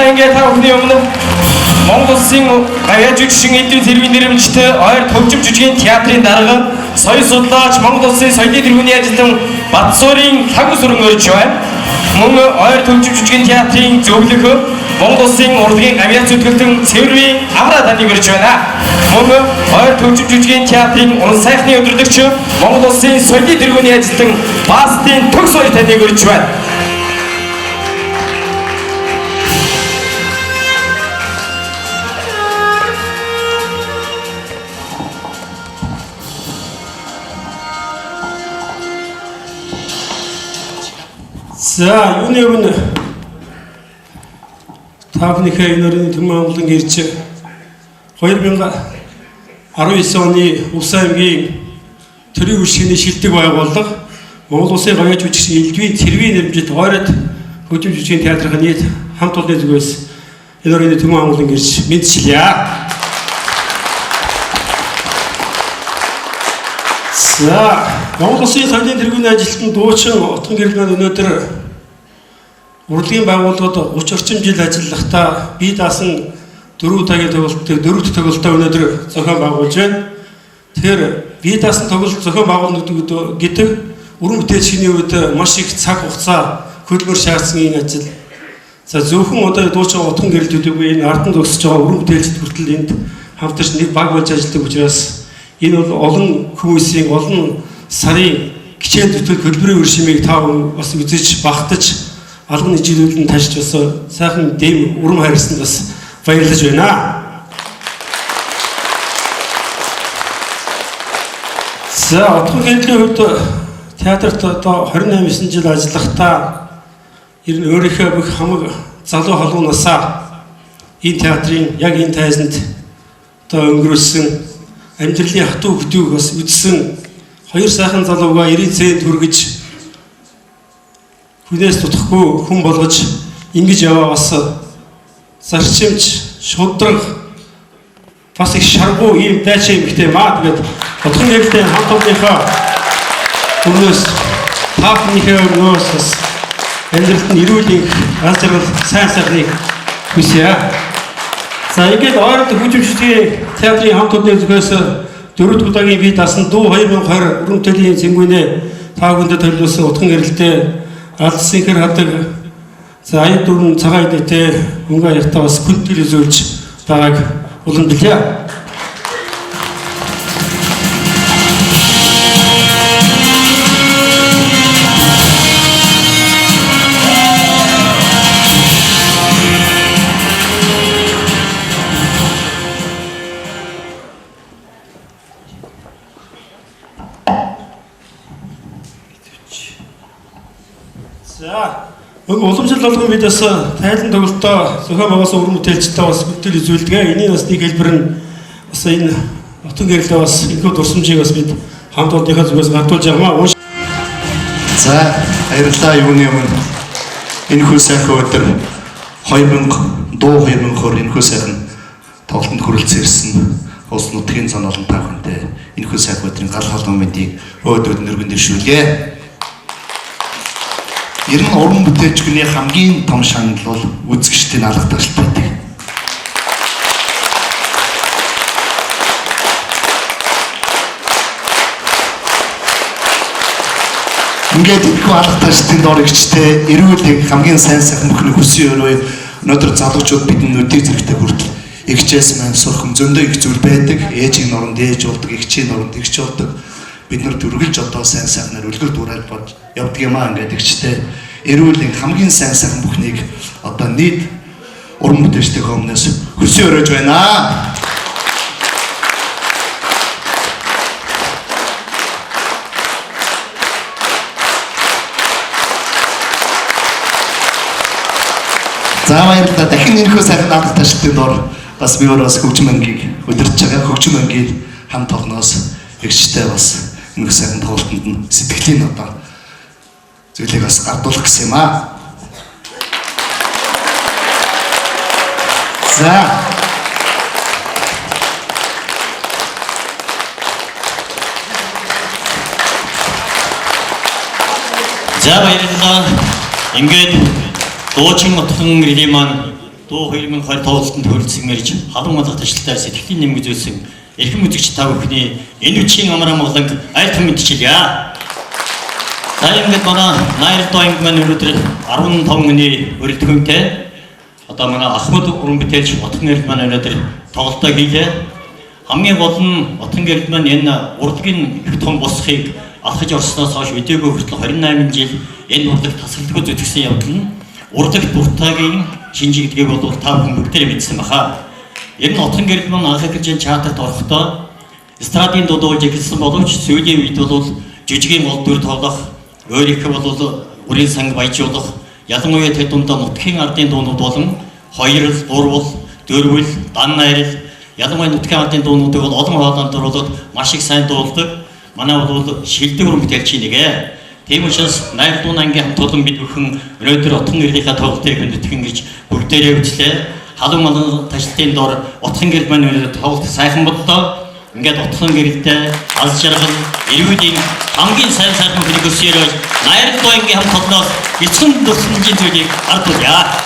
За ингээд та бүхний өмнө Монгол Улсын гавьяа жүжигчин эдийн тэргийн нэрмжтэй ойр төвчм жүжигийн театрын дарга соёл судлаач Монгол Улсын соёлын тэргүүний ажилтан Бадсуурын лаг сүрэн өрж байна. Мөн ойр төвчм жүжигийн театрын зөвлөх Монгол Улсын урлагийн гавьяа зүтгэлтэн Цэвэрвийн Авра таныг өрж байна. Мөн ойр төвчм жүжигийн театрын уран сайхны өдөрлөгч Монгол Улсын соёлын тэргүүний ажилтан Бастын Төгс хоёр таныг өрж байна. За, юуны өмнө та бүхнийхээ энэ өрөөний Төмөн Монголын ирж 2019 оны Улс аймгийн төрийн үйлчилгээний шилдэг байгууллага Монгол Улсын гавьяа жүжигчин Элдвийн Цэрвийн нэрмжит ойрот хөгжим жүжигчийн театрын нийт хамт олонны зүгээс энэ өрөөний Төмөн Монголын ирж мэдчилье. За, Монгол Улсын соёлын тэргүүний ажилтан дуучин Отгон гэрэл маань өнөөдөр урлагийн байгууллагад 30 орчим жил ажиллахдаа бие даасан 4 удаагийн тоглолтыг 4-р тоглолтоо өнөөдөр зохион байгуулж байна. Тэгэхээр бие даасан тоглолт зохион байгуулалт гэдэг уран бүтээлчний үед маш их цаг хугацаа хөдөлмөр шаардсан энэ ажил. За зөвхөн одоо дуучин Отгон гэрэлтүүдгүй энэ арданд өсөж байгаа уран бүтээлчд хүртэл энд хамтарч нэг баг болж ажилладаг учраас энэ бол олон хүмүүсийн олон сарын хичээл зүтгэл хөдөлмөрийн үр шимийг та бас үзэж багтаж албаны жилүүд нь ташиж бас сайхан дэм урам хайрлсанд бас баярлаж байна. За, Отгон гэрлийн хувьд театрт одоо 28 жил ажиллахдаа ер нь өөрийнхөө бүх хамаг залуу халуунасаа энэ театрын яг энэ тайзанд одоо өнгөрүүлсэн амьдралын хатуу хөтөөг бас үзсэн хоёр сайхан залууга 90 цент хүргэж хүнээс тутахгүй хүн болгож ингэж яваа бас зарчимч шудраг бас их шаргуу ийм дайчин эмэгтэй маа. Тэгээд Отгон гэрэлтэй хамт олонныхоо өмнөөс та бүхнийхээ өмнөөс бас амьдралд нь эрүүл их аз жаргал сайн сайхныг хүсье. За ингээд ойролт хөгжим жүжигчдийн театрын хамт олонны зүгээс 4 удаагийн бие даасан дуу 2020 уран бүтээлийн цэнгүүнээ та бүхэнд төлөвлөсөн Отгон гэрэлтэй алдсан хэр хадаг за аяд дөрвөн цагаан эдэтэй өнгө аягтаа бас күнтэл үзүүлж байгааг уламжлая. За, уламжлал болгон бид бас тайлан тоглолтоо зохион байгуулсан уран бүтээлчтэй бас бүтээл үзүүлдэг. Энийн бас нэг хэлбэр нь бас энэ Отгон гэрэлтэй бас энэхүү дурсамжийг бас бид хамт олонныхаа зүгээс гартуулж явмаа. За, баярлалаа. Юуны өмнө энэхүү сайхан өдөр 2000 дуу 2020 энэхүү сайхан тоглолтод хүрэлцэн ирсэн улс нутгийн зан олон та бүхэндээ энэхүү сайхан өдрийн гал халуун мэндийг өөдрөд нэргэн дэвшүүлье. Ер нь уран бүтээлчний хамгийн том шанал бол үзэгчдийн алга ташлт байдаг. Ингээд их алга ташлтын дор игчтэй эрүүл их хамгийн сайн сайхан бүхний хүссэн өрөө өнөөдөр залуучууд бидний нүдийг зэрэгтэй хүртэл игчээс маань сурах зөндөө их зүйл байдаг. Ээжийн нуранд ээж болдог, игчийн нуранд игч болдог. Бид нар дүргэлж одоо сайн сайхнаар үлгэр дуурайл бод явдаг юм аа ингээд игчтэй эрүүлийн хамгийн сайн сайхан бүхнийг одоо нийт уран бүтээлчдийн өмнөөс хүсье өрөөж байна. За баярлалаа. Дахин энэхүү сайхан алга ташлтын дор бас би өөрөө бас хөгжим ангийг удирдах байгаа. Хөгжим ангийн хамт олноос эгчтэй бас энэхүү сайхан тоглолтод нь сэтгэлийн одоо зүйлийг бас гардуулах гэсэн юм аа. За. За баярлалаа. Ингээд дуучин Отгон гэрлийн маань дуу 2020 тоглолтод хөрөлцсөн мэрж халуун малгай ташлалтаар сэтгэлийн нэмгэж үзсэн эрхэм үзэгч та бүхний энэ үчийн амар амгаланг айлт мэдчилье. За ингээд манай Найр Доинг маань өнөөдөр 15 хүний өрөлтгөнтэй одоо манай Ахмад уран бүтээлч Отхон гэрэл маань өнөөдөр тоглолтоо хийлээ. Хамгийн гол нь Отхон гэрэл маань энэ урлагийн их том босхийг алхаж орсноос хойш өдөөгөө хүртэл 28 жил энэ урлагт тасралтгүй зүтгэсэн явдал нь урлагт буртаагийн шинжиг гэдгийг бол та бүхэн бүгдээрээ мэдсэн баха. Ер нь Отхон гэрэл маань анх эхэлж чартад орохдоо эстрадын дуудуулж эхэлсэн боловч сүүлийн үед бол жижигэн гол дүр тоглох, өөрийнхөө бол үрийн санг баяжуулах, ялангуяа тэд дундаа нутгийн ардын дуунууд болон хоёрл, гурвал, дөрвөл, дан найрал, ялангуяа нутгийн ардын дуунуудыг бол олон хоолойд оруулаад маш их сайн дуулдаг. Манай бол шилдэг уран бүтээлч нэгэ. Тийм учраас Найр Дуун ангийн хамт олон бид бүхэн өнөөдөр Отхон гэрлийн тоглолтыг хүндэтгэн гэж бүгдээрээ үзлээ. Халуун малгай ташлтын дор Отхон гэрэл маань өнөөдөр тоглолт сайхан боллоо. Ингээд Отхон гэрэлтэй аз жаргал эрүүлийн хамгийн сайн сайхан хүнийг өсөөрөж Найр Дуунгийн хамт олноос эцэг тусламжийн зүйлийг ардуулъя.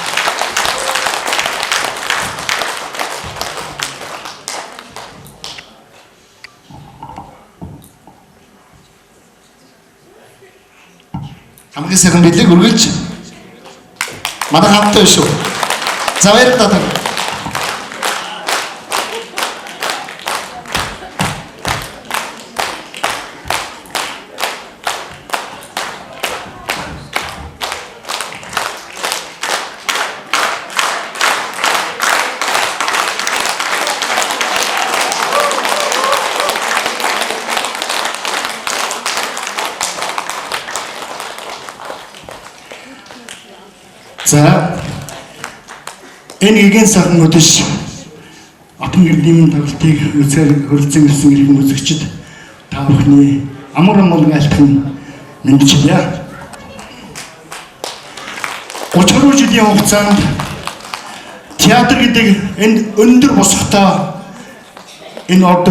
Хамгийн сайхан билег үргэлж манай хамттай шүү. За баярлалаа. За энэ гигэн сайхан өдөш Отхон гэрлийн тоглолтыг үзээр хөрөлцөн ирсэн иргэн үзэгчид та бүхний амар амгалан айлтхан мэдчилье. 30 жилийн хугацаанд театр гэдэг энэ өндөр босготой энэ орд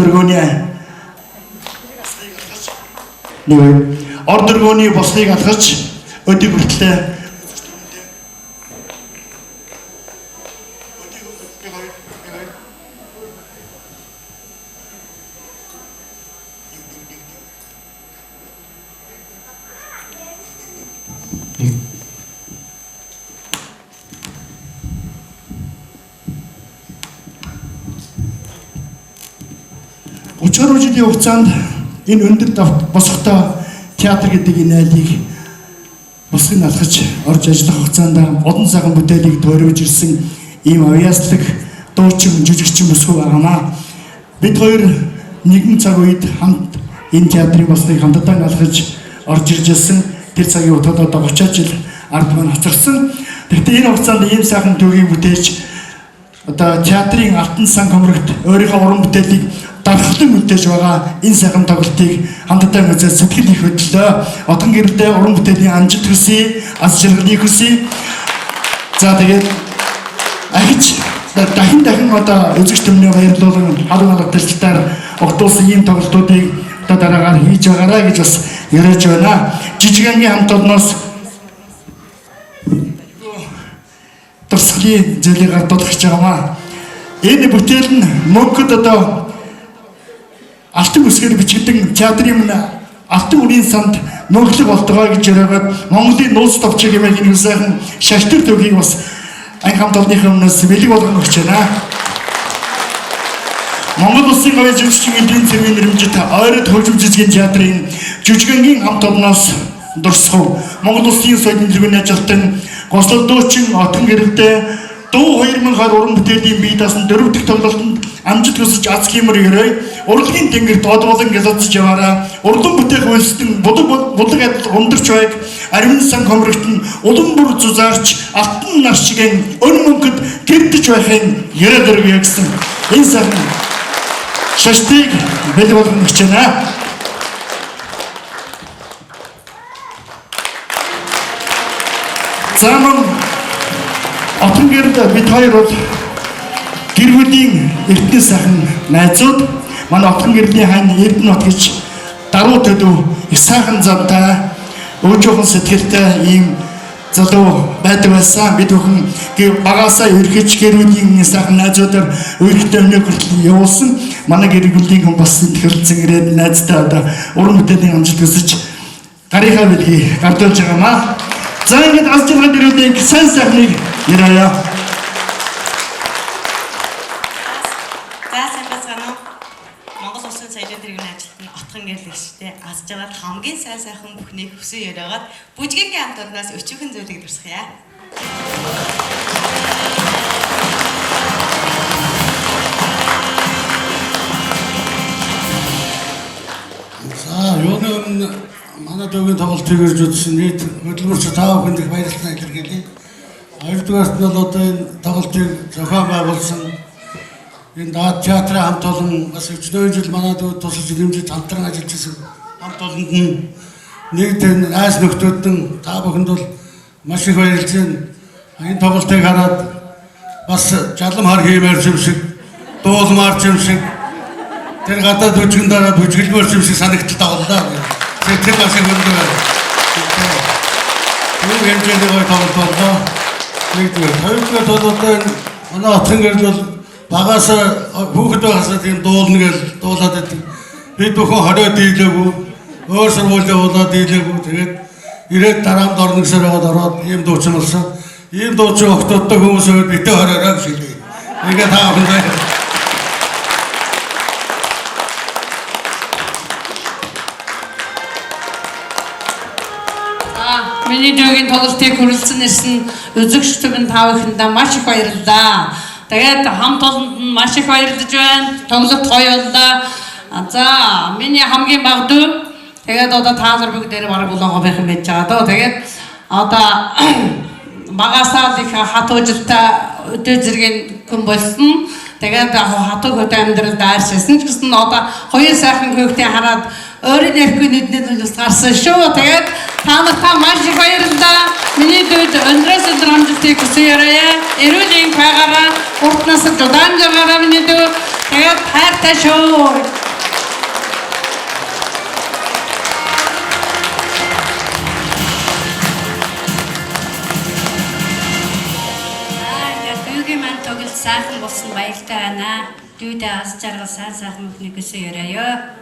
өргөөний бослыг алгаж өдөг хүртлээ жилийн хугацаанд энэ өндөр босготой театр гэдэг энэ айлыг босгыг алхаж орж ажиллах хугацаанд олон цагаан бүтээлийг тойрогж ирсэн ийм авьяаслаг дуучин жүжигчин бүсгүй байгаамаа. Бид хоёр нэгэн цаг үед хамт энэ театрын босгыг хамтдаа алхаж орж ирж ирсэн. Тэр цагийн утгад одоо 30 жил ард маань хоцорсон. Гэхдээ энэ хугацаанд ийм сайхан төвийг бүтээж одоо театрын алтан сан комрогт өөрийнхөө уран бүтээлийг дархлан үлдээж байгаа энэ сайхан тоглолтыг хамтдаа үзээд сэтгэл их хөдлөө. Отхон гэрэлтэй уран бүтээлийн амжилт хүсье, аз жаргалыг хүсье. За тэгээд ахиж дахин одоо үзэгч түмний баярлуулан халуун малгай ташлалтаар огтулсан ийм тоглолтуудыг одоо дараагаар хийж байгаарай гэж бас яриад байна. Жижигэнгийн хамт олноос тусглийн зээлийг гардуулах гэж байгаамаа. Энэ бүтээл нь мөнхөд одоо алтан үсгээр бичигдэн театрын алтан үрийн санд мөнхлөг болтгоо гэж яриагаад Монголын нууц товчиг хэмээх энэ сайхан шаштар төвгийг бас анги хамт олонныхын өмнөөс бэлэг болгох гэж байна. Монгол Улсын гавьяа жүжигчдийн эдийн засгийн нэрмжит ойрот хөгжим жижигэн театрын жүжигэнгийн хамт олноос дурсгав. Монгол Улсын соёлын тэргүүний ажилтан гослол дуучин Отхон гэрэлтэй дуу 2020 уран бүтээлийн бие даасан 4 дахь тоглолтод амжилт хүсэж аз хэмэр өрөө урлагийн тэнгэрт од болон гэлцэж яваараа урлан бүтээх үйлсдэн будлаг адил ундарч байг ариун сан комрогтон улам бүр зузаарч алтан нар чиген өн мөнгөд гэрдэж байхын яриад өргөе гэсэн энэ сайхан шаштыг бэлэг болгох гэж байна. За мөн Отхон гэрэл бид хоёр бол гэр бүлийн эрдэнэ сайхан найзууд. Манай Отхон гэрлийн хань Эрдэнэт гэж даруй төдөө их сайхан зантай, өөжөөхөн сэтгэлтэй ийм залуу байдаг байсан. Бид бүхэн багаасаа ерхэж гэрүүдийн сайхан найзуудаар өөртөө өнөө хүртэл явуулсан. Манай гэр бүлийн хүн бас төхөрлцөн ирээд найздаа одоо уран бүтээлийн амжилт хүсэж гарийнхаа бэлгийг гардуулж байгаамаа. За ингээд аз жаргал дэрүүдийн сайн сайхныг ярая. Монгол Улсын соёлын тэргүүний ажилтны отхон гэрлэгчтэй аз жаргал хамгийн сайн сайхан бүхнийг хүсэн яриагаад бүжгийн хамт олноос өчүүхэн зүйлийг дурсахъя. За юуны өмнө манай дүүгийн тоглолтыг ирж үзсэн нийт хөдөлмөрч таа бүхэнд их баярлалаа илэрхийлье. Хоёрдугаарт нь бол одоо энэ тоглолтыг зохион байгуулсан энэ Даад театрын хамт олон бас 40 жил манай дүүд тусалж нэмжиж хамтран ажиллаж байсан хамт олонд нь нэг тэн айс нөхдүүдэн та бүхэнд бол маш их баярлж байна. Энэ тоглолтыг хараад бас жалам хар хиймээр юм шиг дуулмаар юм шиг тэр гадаад бүжгэн дараа бүжгэлмөр юм шиг санагдтал тоглолоо. Тэр бас их өндөр байна. Юу хэмжээний гой тоглолт боллоо. Нэгдүгээр, хоёрдугаар бол одоо энэ манай отхон гэрэл бол багаасаа хүүхэд байгаасаа тийм дуулна гэж дуулаад байдаг. Бид бүхэн хорио дийлээгүй, өөр сургуулийн уулаад дийлээгүй. Тэгээд ирээд дараамд орно гэсээр яваад ороод ийм дуучин болсон. Ийм дуучин охтодтой хүмүүс өөр битээ хориороо гэж хэлээ. Ингээд таа бүхэн миний дүүгийн тоглолтыг хүрэлцэн ирсэн үзэгч түмэн та бүхэндээ маш их баярлалаа. Тэгээд хамт олонд нь маш их баярлаж байна. Тоглолт гоё боллоо. За миний хамгийн баг дүү. Тэгээд одоо та нар бүгд дээр бараг болонгоо байх юм байж байгаа дөө. Тэгээд одоо багасаа их хат ужилтаа өдөө зэргийн хүн болсон. Тэгээд хатуу хөдөө амьдрал даарчсан ч гэсэн одоо хоёр сайхан хүүхдийн хараад өөрийн нэргүй нүднээ нь гарсан шүү. Тэгээд та нартай маш их баярлалаа. Миний дүүд өндрөөс өндөр амжилтыг хүсье ярая. Эрүүл энх байгаараа, уртнаас удаан жагаараа миний дүү. Тэгээд хайртай шүү. Дүүгийн маань тоглолт сайхан болсон баяртай байна. Дүүдээ аз жаргал сайн сайхан бүхнийг хүсье ярая.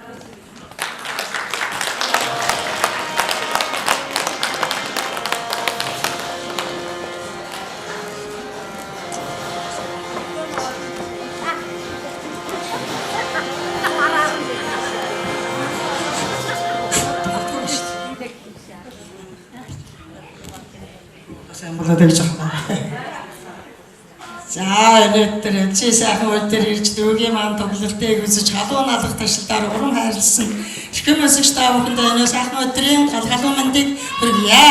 За өнөөдөр чи сайхан өдөр ирж дүүгийн маань тоглолтыг үзэж халуун алах ташлаар уран хайрлсан эрхэм өсөгч та бүхэндээ өнөө сайхан өдрийн халуун мэндийг хүргье.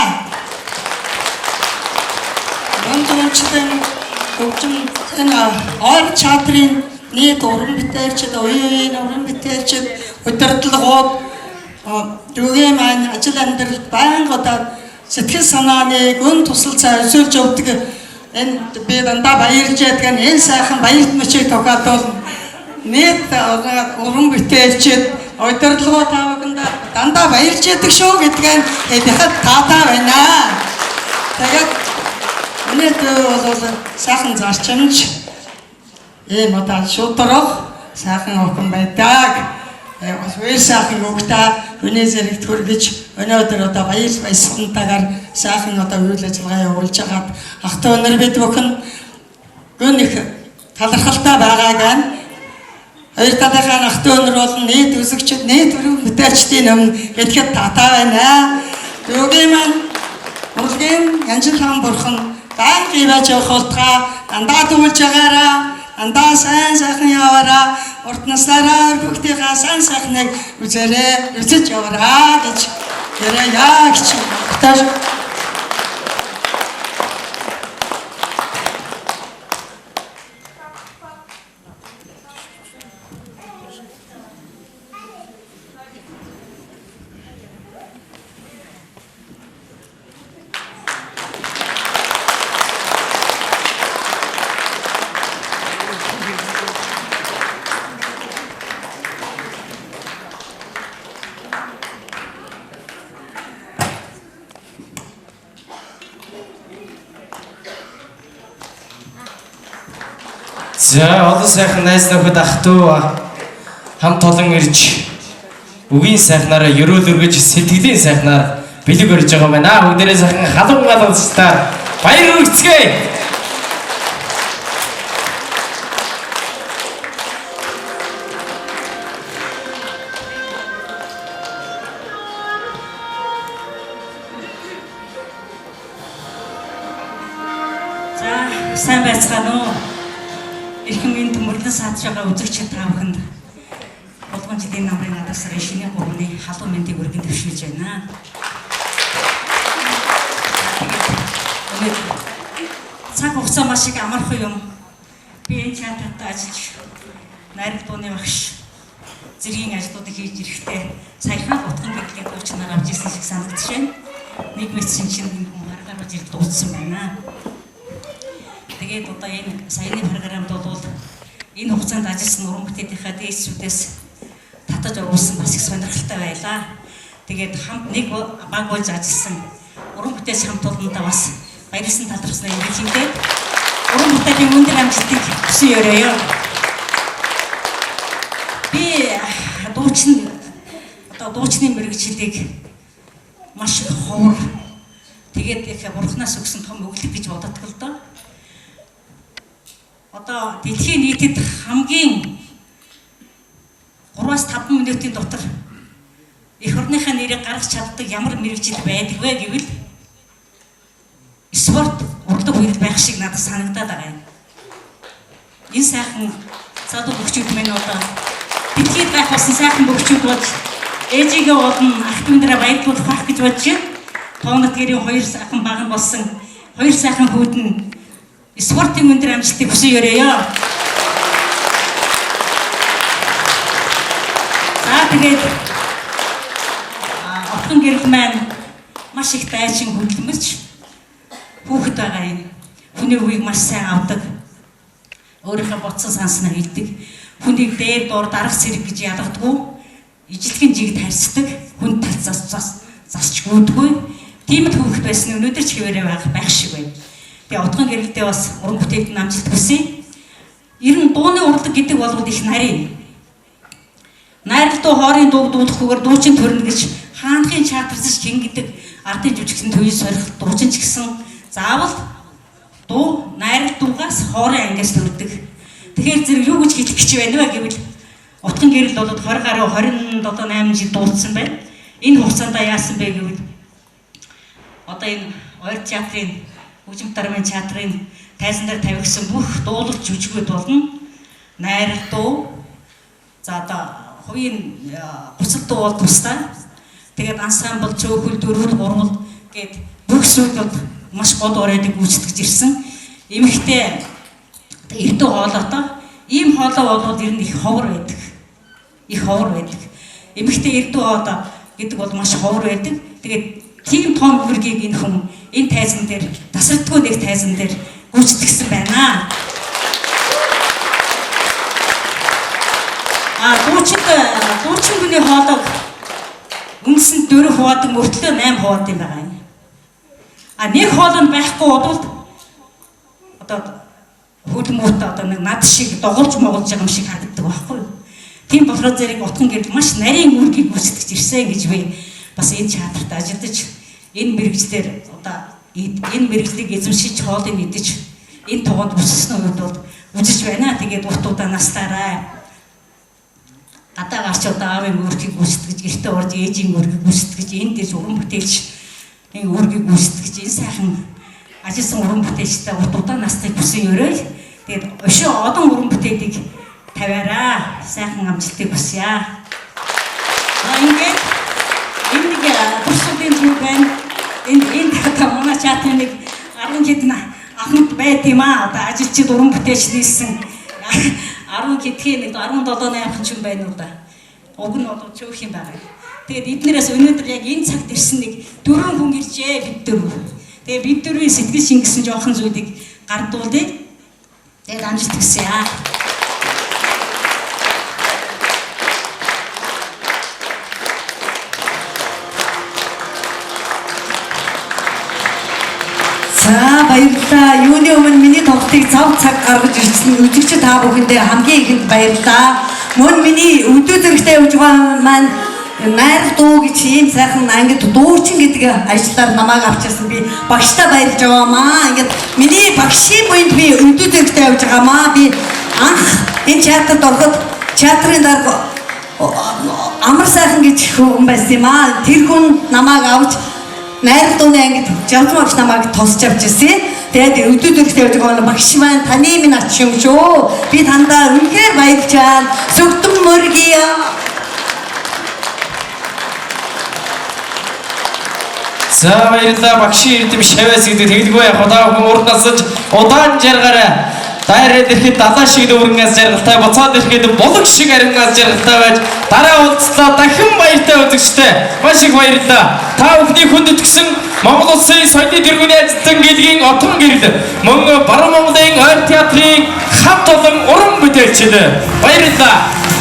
Өнөөдрийн хөгжим энэ ойр чатрын нийт уран бүтээлчд, уян уран бүтээлчд удирдлагууд дүүгийн маань ажил амьдралд байнга одоо сэтгэл санааны гүн тусалцаа өсөлж явдаг. Энэ би дандаа баярлж яддаг энэ сайхан баярт мөчийг тогтоолно. Нийт уран бүтээлчд удирдлагуу та бүхэнд дандаа баярлж яддаг шүү гэдгийг хэлэхэд таатай байна. Тэгээд өнөөдөр бол сайхан зарчимч ийм одоо шудраг сайхан охин байдаг. Бас үйл сайхан өгтөө хүний зэрэгт хүргэж өнөөдөр одоо баяр баясгалтайгаар сайхан одоо үйл ажиллагаа явуулж хагаад ах トゥ өнөр бид бүхэн гүн их талархалтай байгааг нь хоёр талынхаа ах トゥ өнөр бол нийт үзэгчд нийт өрөм бүтээлчдийн өмнө хэлэхэд таатай байна. Дүүгийн маань урлагийн янжил хаан бурхан байнга байж явах болтугай дандаа дүүлж байгаараа дандаа сайн сайхан яваараа урт наснараа хүүхдийнхаа сайн сайхныг үзээрэй үзэж яваараа гэж яриа гэж таш За олон сайхан найз нөхөд ах トゥ хамт олон ирж үгийн сайхнаараа ерөөл өргөж сэтгэлийн сайхнаар бэлэг өрж байгаа юм байна. Бүгдээрээ сайхан халуун галуустай баяр хүргэцгээе. Сайн байцгаана уу? Ирхэн минь төмөрлөн саадж байгаа үзэгч та бүхэнд болгон жилийн намрын гадарсаар шинэ гурваны халуун мэндийг өргөн төвшүүлж байна. Цаг хугацаа маш их амархан юм. Би энэ театрт ажиллаж найрал дууны багш зэргийн ажлуудыг хийж ирэхдээ саяхан утган гэрлээ дуучнаар авч ирсэн шиг санагдаж байна. Нэг мэдсэн чинь энэ хүн гаргаар бож ир дуудсан байна. Тэгээд одоо энэ саяны програмд бол энэ хугацаанд ажилласан уран бүтээлийнхаа дээдсүүдээс татаж оруулсан бас их сонирхолтой байлаа. Тэгээд хамт нэг баг болж ажилласан уран бүтээлч хамт олондоо бас баярлсан талархсан юм хэлээ. Уран бүтээлийн өндөр амжилтыг хүсэн өрөөё. Би дуучны мэргэжлийг маш их ховор тэгээд их бурхнаас өгсөн том өглөг гэж боддог л доо. Одоо дэлхийн нийтэд хамгийн 3-5 минутын дотор эх орныхаа нэрийг гаргаж чаддаг ямар мэргэжил байдаг вэ гэвэл спорт урлаг хүрэл байх шиг надад санагдаад байгаа юм. Энэ сайхан залуу хөгчүүд минь одоо дэлхийд байх болсон сайхан хөгчүүд болж ээжигээ болон ах дүүнэрээ баярлуулах байх гэж бодож байна. Тоонот гэрийн 2 сайхан баг нь болсон 2 сайхан хүүд нь спортын өндөр амжилтыг хүсэн өрөөё. За тэгээд отгон гэрэл маань маш их дайчин хөдөлмөрч хүүхэд байгаа юм. Хүний үгийг маш сайн авдаг. Өөрийнхөө бодсон санснаа хэлдэг. Хүнийг дээр доор дарах зэрэг гэж ядагдгүй. Ижилтгэн жигд харьцдаг. Хүн талцаас засч гүйдгүй. Тийм л хүүхэд байсан өнөөдөр ч хэвээрээ байх шиг байна. Тэгээ утган гэрэлдээ бас уран бүтээлд амжилт хүсье. Ер нь дууны урлаг гэдэг бол их нарийн. Найрал дуу хоорын дуу дуудахгүйгээр дуучин төрнө гэж хаанхын чатарсаж кингэдэг ардын жүжигчин төвийн сорих дуучин ч гэсэн заавал дуу найрал дуугаас хоорын ангиас төрдөг. Тэгэхээр зэрэг юу гэж хэлэх гэж байна вэ гэвэл утган гэрэл бол 20 гаруй 27-8 жил дуудсан байна. Энэ хугацаанд яасан бэ гэвэл одоо энэ ойр театрын Хөгжим дармын театрын тайзан дээр тавигдсан бүх дуулах жүжигүүд болно. Найрал дуу. За одоо хувийн буцал дуу бол тусдаа. Тэгээд ансамбл, цөөхөл, дөрвөл, гурвал гээд бүх зүйлүүд маш гол оройдыг гүйцэтгэж ирсэн. Эмэгтэй эрдүү хоолойтой. Ийм хоолой бол ер нь их ховор байдаг. Их ховор байдаг. Эмэгтэй эрдүү хоолой гэдэг бол маш ховор байдаг. Тэгээд тийм том үргийг энэ хүн энэ тайзан дээр тасралтгүй нэг тайзан дээр гүйцэтгэсэн байна. Дуучин хүний хоолойг үндсэнд 4 хуваадаг мөртлөө 8 хуваад юм байгаа юм. Нэг хоолой байхгүй бол одоо хөдөлмөрт одоо нэг над шиг доголж моголж байгаа юм шиг харагддаг байхгүй юу? Тийм болохоор зэрэг утган гэрэл маш нарийн үргийг гүйцэтгэж ирсэн гэж би бас энэ театрт ажиллаж энэ мэргэжлэр одоо энэ мэргэжлийг эзэмшиж хоолыг идэж энэ туганд бүссэн үед бол үзэж байна. Тэгээд утгуудаа настаарай. Гадаа гарч одоо аавын үргийг гүйцэтгэж гэртээ орж ээжийн үргийг гүйцэтгэж энэ дэс уран бүтээлч энэ үргийг гүйцэтгэж энэ сайхан ажилласан уран бүтээлчтэй утгуудаа настыг бүсэн өрөө. Тэгээд өшөө одон уран бүтээлийг тавиараа сайхан амжилтыг хүсье. Ингээд энэ нэг туршлагын зүйл байна. Энэ одоо манай чатын нэг 10 хэдэн ахмад байт юм аа. Одоо ажилчид уран бүтээлч нийлсэн 10 хэдхэн нэг 17-8 хүн байна уу да. Уг нь бол цөөх юм байна. Тэгээд эднэрээс өнөөдөр яг энэ цагт ирсэн нэг 4 хүн иржээ бид дөрөв. Тэгээд бид дөрвийн сэтгэл шингэсэн жоохон зүйлийг гардуулъя. Тэгээд амжилт хүсье. За баярлалаа. Юуны өмнө миний тоглолтыг зав цаг гаргаж ирсэн үзэгч та бүхэндээ хамгийн ихэнд баярлалаа. Мөн миний өдөө зэрэгтэй явж байгаа маань найр дуу гэж ийм сайхан ангид дуучин гэдэг ажлаар намайг авчирсан би багштай баярлж байгаамаа. Ингээд миний багшийн буйнд би өдөө зэрэгтэй явж байгаамаа. Би анх энэ театрт ороход театрын дарга амар сайхан гэж хүн байсан юм аа. Тэр хүн намайг авч найр дууны ангид жавцмагч намайг тосч авч ирсэн. Тэгээд өдөө зэрэгтэй явж байгаа багш маань таны минь ач юм шүү. Би тандаа үнэхээр баярлж байна. Сүгдэн мөргийа. За баярлалаа багшийн эрдэм шавьяас гэдэг тэгэлгүй яг удаа хүн урд насаж удаан жаргаараа дайраад ирэхэд далаа шиг дүүрэнгээс жаргалтай буцаад ирэхэд булаг шиг арингаас жаргалтай байж дараа уулзлаа дахин баяртай үзэгчтэй маш их баярлалаа. Та бүхний хүндэтгсэн Монгол Улсын соёлын тэргүүний ажилтан гэлгийн отон гэрэл мөн Баруун Монголын ойр театрын хамт олон уран бүтээлчид баярлалаа.